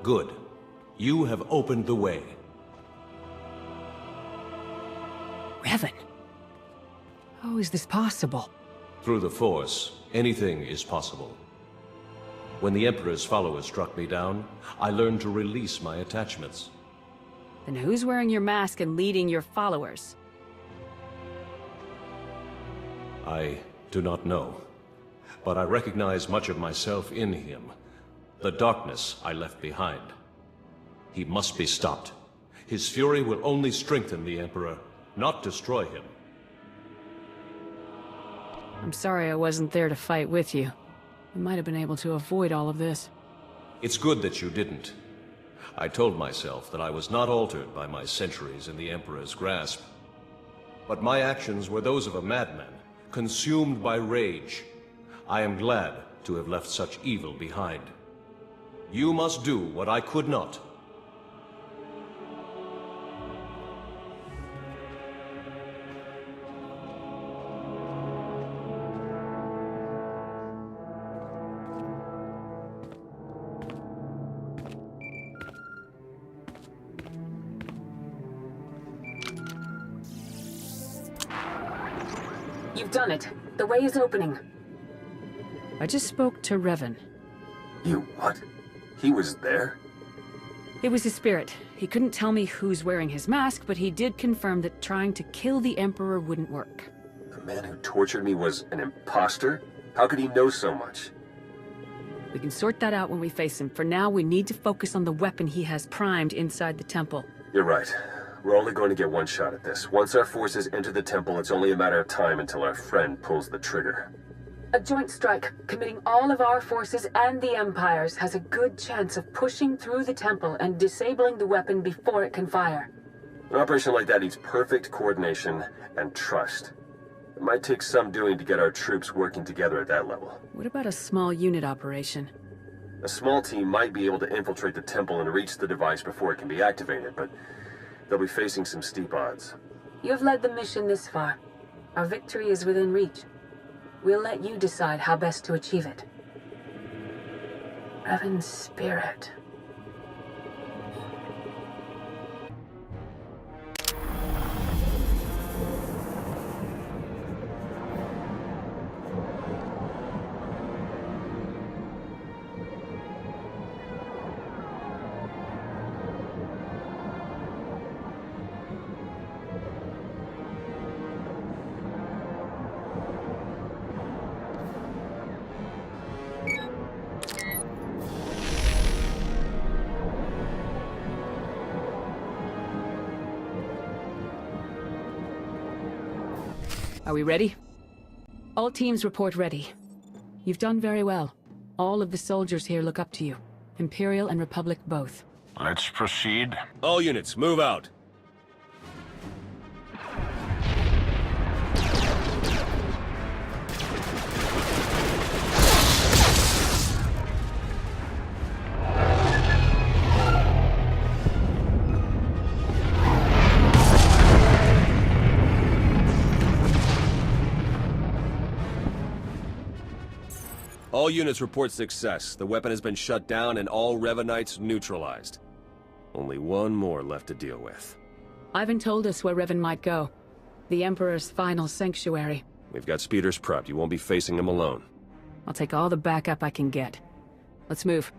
Good. You have opened the way. Revan. How is this possible? Through the Force, anything is possible. When the Emperor's followers struck me down, I learned to release my attachments. Then who's wearing your mask and leading your followers? I do not know, but I recognize much of myself in him. The darkness I left behind. He must be stopped. His fury will only strengthen the Emperor, not destroy him. I'm sorry I wasn't there to fight with you. We might have been able to avoid all of this. It's good that you didn't. I told myself that I was not altered by my centuries in the Emperor's grasp. But my actions were those of a madman, consumed by rage. I am glad to have left such evil behind. You must do what I could not. You've done it. The way is opening. I just spoke to Revan. You what? He was there? It was his spirit. He couldn't tell me who's wearing his mask, but he did confirm that trying to kill the Emperor wouldn't work. The man who tortured me was an imposter? How could he know so much? We can sort that out when we face him. For now, we need to focus on the weapon he has primed inside the temple. You're right. We're only going to get one shot at this. Once our forces enter the temple, it's only a matter of time until our friend pulls the trigger. A joint strike, committing all of our forces and the Empire's, has a good chance of pushing through the temple and disabling the weapon before it can fire. An operation like that needs perfect coordination and trust. It might take some doing to get our troops working together at that level. What about a small unit operation? A small team might be able to infiltrate the temple and reach the device before it can be activated, but they'll be facing some steep odds. You have led the mission this far. Our victory is within reach. We'll let you decide how best to achieve it. Revan's spirit. Are we ready? All teams report ready. You've done very well. All of the soldiers here look up to you. Imperial and Republic both. Let's proceed. All units, move out. All units report success. The weapon has been shut down and all Revanites neutralized. Only one more left to deal with. Ivan told us where Revan might go. The Emperor's final sanctuary. We've got speeders prepped. You won't be facing him alone. I'll take all the backup I can get. Let's move.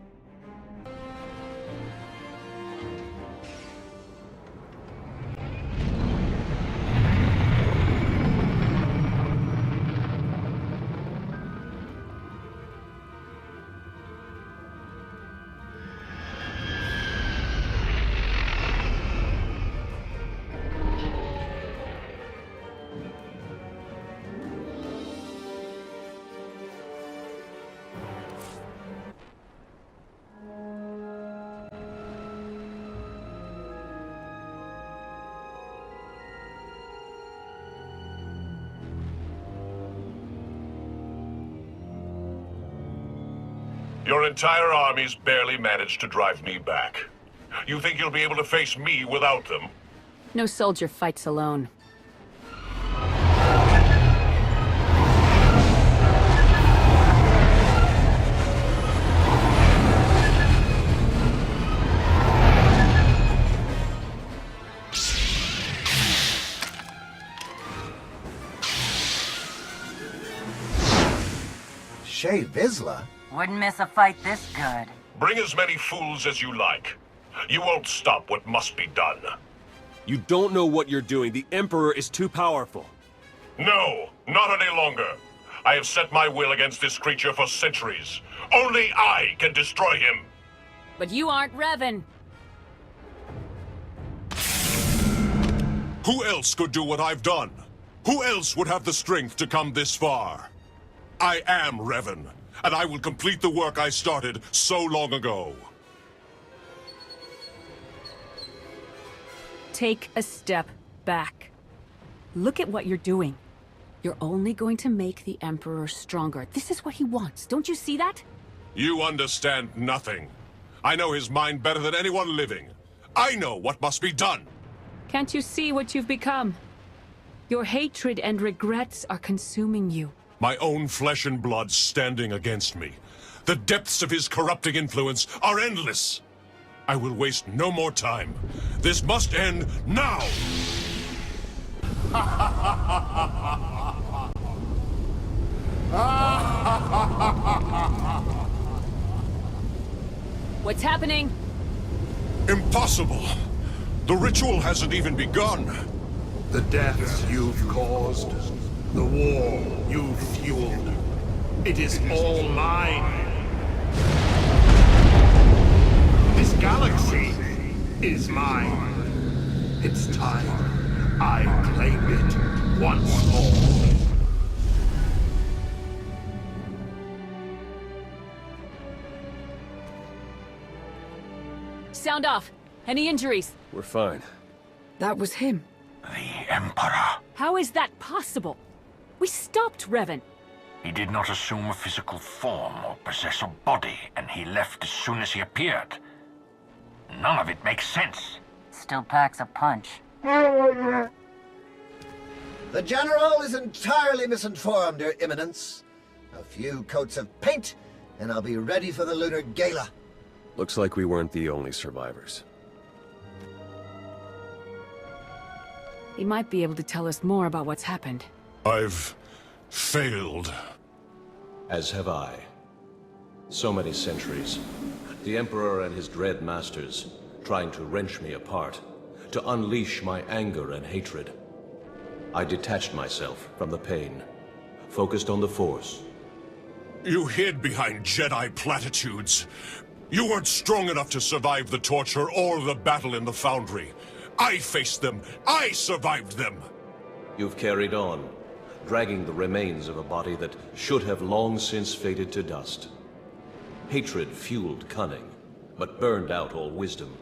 Your entire army's barely managed to drive me back. You think you'll be able to face me without them? No soldier fights alone. Shea Vizsla? Wouldn't miss a fight this good. Bring as many fools as you like. You won't stop what must be done. You don't know what you're doing. The Emperor is too powerful. No, not any longer. I have set my will against this creature for centuries. Only I can destroy him. But you aren't Revan. Who else could do what I've done? Who else would have the strength to come this far? I am Revan, and I will complete the work I started so long ago. Take a step back. Look at what you're doing. You're only going to make the Emperor stronger. This is what he wants. Don't you see that? You understand nothing. I know his mind better than anyone living. I know what must be done. Can't you see what you've become? Your hatred and regrets are consuming you. My own flesh and blood standing against me. The depths of his corrupting influence are endless. I will waste no more time. This must end now! What's happening? Impossible! The ritual hasn't even begun. The deaths you've caused, the war you've fueled, it is all mine. This galaxy is mine. It's time I claimed it once more. Sound off. Any injuries? We're fine. That was him. The Emperor. How is that possible? We stopped Revan. He did not assume a physical form or possess a body, and he left as soon as he appeared. None of it makes sense. Still packs a punch. The General is entirely misinformed, Your Eminence. A few coats of paint, and I'll be ready for the Lunar Gala. Looks like we weren't the only survivors. He might be able to tell us more about what's happened. I've failed. As have I. So many centuries. The Emperor and his dread masters, trying to wrench me apart, to unleash my anger and hatred. I detached myself from the pain, focused on the Force. You hid behind Jedi platitudes. You weren't strong enough to survive the torture or the battle in the Foundry. I faced them. I survived them. You've carried on, dragging the remains of a body that should have long since faded to dust. Hatred fueled cunning, but burned out all wisdom.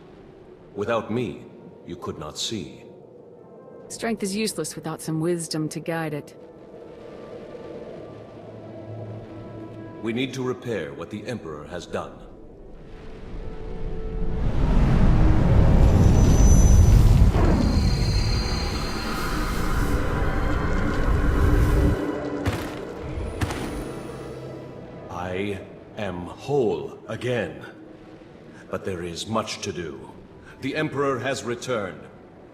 Without me, you could not see. Strength is useless without some wisdom to guide it. We need to repair what the Emperor has done. I am whole again. But there is much to do. The Emperor has returned.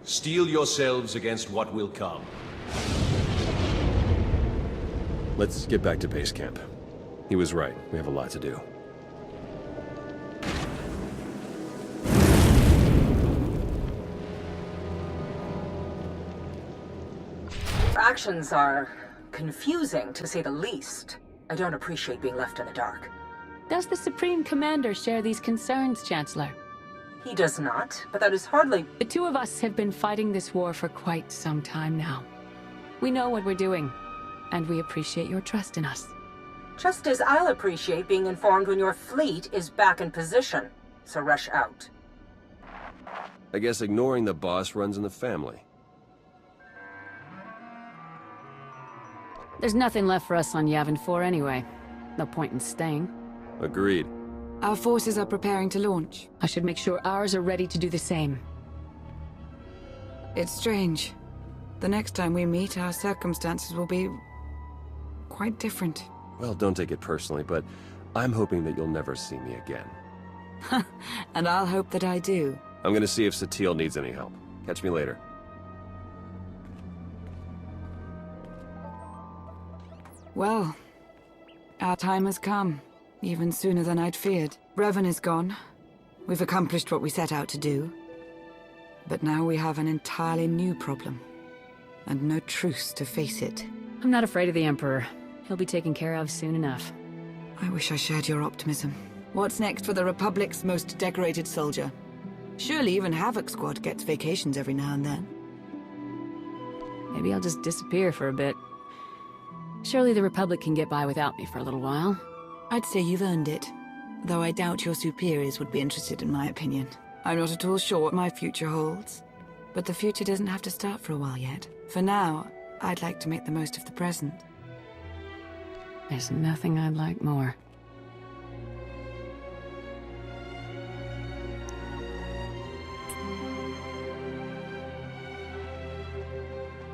Steel yourselves against what will come. Let's get back to base camp. He was right. We have a lot to do. Your actions are confusing, to say the least. I don't appreciate being left in the dark. Does the Supreme Commander share these concerns, Chancellor? He does not, but that is hardly... The two of us have been fighting this war for quite some time now. We know what we're doing, and we appreciate your trust in us. Just as I'll appreciate being informed when your fleet is back in position, so rush out. I guess ignoring the boss runs in the family. There's nothing left for us on Yavin 4 anyway. No point in staying. Agreed. Our forces are preparing to launch. I should make sure ours are ready to do the same. It's strange. The next time we meet, our circumstances will be... quite different. Well, don't take it personally, but I'm hoping that you'll never see me again. And I'll hope that I do. I'm gonna see if SWTOR needs any help. Catch me later. Well, Our time has come, even sooner than I'd feared. Revan is gone. We've accomplished what we set out to do. But now we have an entirely new problem, and no truce to face it. I'm not afraid of the Emperor. He'll be taken care of soon enough. I wish I shared your optimism. What's next for the Republic's most decorated soldier? Surely even Havoc Squad gets vacations every now and then. Maybe I'll just disappear for a bit. Surely the Republic can get by without me for a little while. I'd say you've earned it, though I doubt your superiors would be interested in my opinion. I'm not at all sure what my future holds, but the future doesn't have to start for a while yet. For now, I'd like to make the most of the present. There's nothing I'd like more.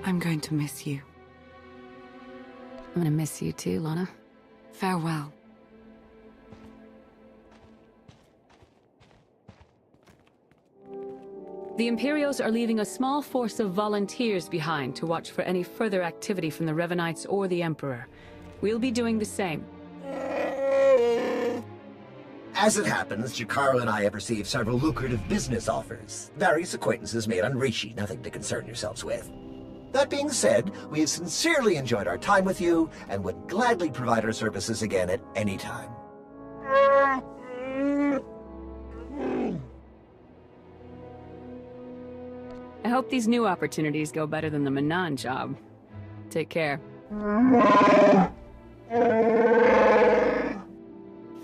I'm going to miss you. I'm gonna miss you too, Lana. Farewell. The Imperials are leaving a small force of volunteers behind to watch for any further activity from the Revanites or the Emperor. We'll be doing the same. As it happens, Jakaro and I have received several lucrative business offers. Various acquaintances made on Rishi, nothing to concern yourselves with. That being said, we have sincerely enjoyed our time with you and would gladly provide our services again at any time. I hope these new opportunities go better than the Manan job. Take care.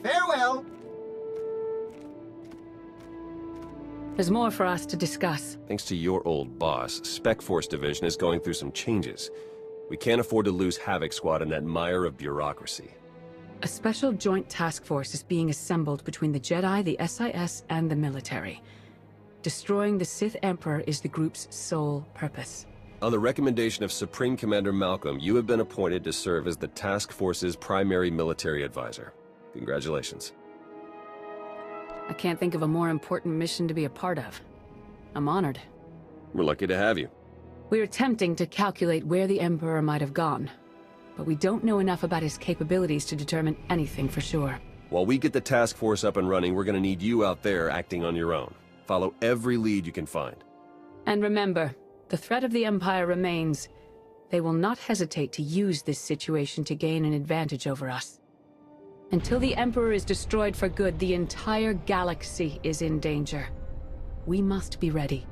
Farewell! There's more for us to discuss. Thanks to your old boss, Spec Force Division is going through some changes. We can't afford to lose Havoc Squad in that mire of bureaucracy. A special joint task force is being assembled between the Jedi, the SIS, and the military. Destroying the Sith Emperor is the group's sole purpose. On the recommendation of Supreme Commander Malcolm, you have been appointed to serve as the task force's primary military advisor. Congratulations. I can't think of a more important mission to be a part of. I'm honored. We're lucky to have you. We're attempting to calculate where the Emperor might have gone, but we don't know enough about his capabilities to determine anything for sure. While we get the task force up and running, we're gonna need you out there acting on your own. Follow every lead you can find. And remember, the threat of the Empire remains. They will not hesitate to use this situation to gain an advantage over us. Until the Emperor is destroyed for good, the entire galaxy is in danger. We must be ready.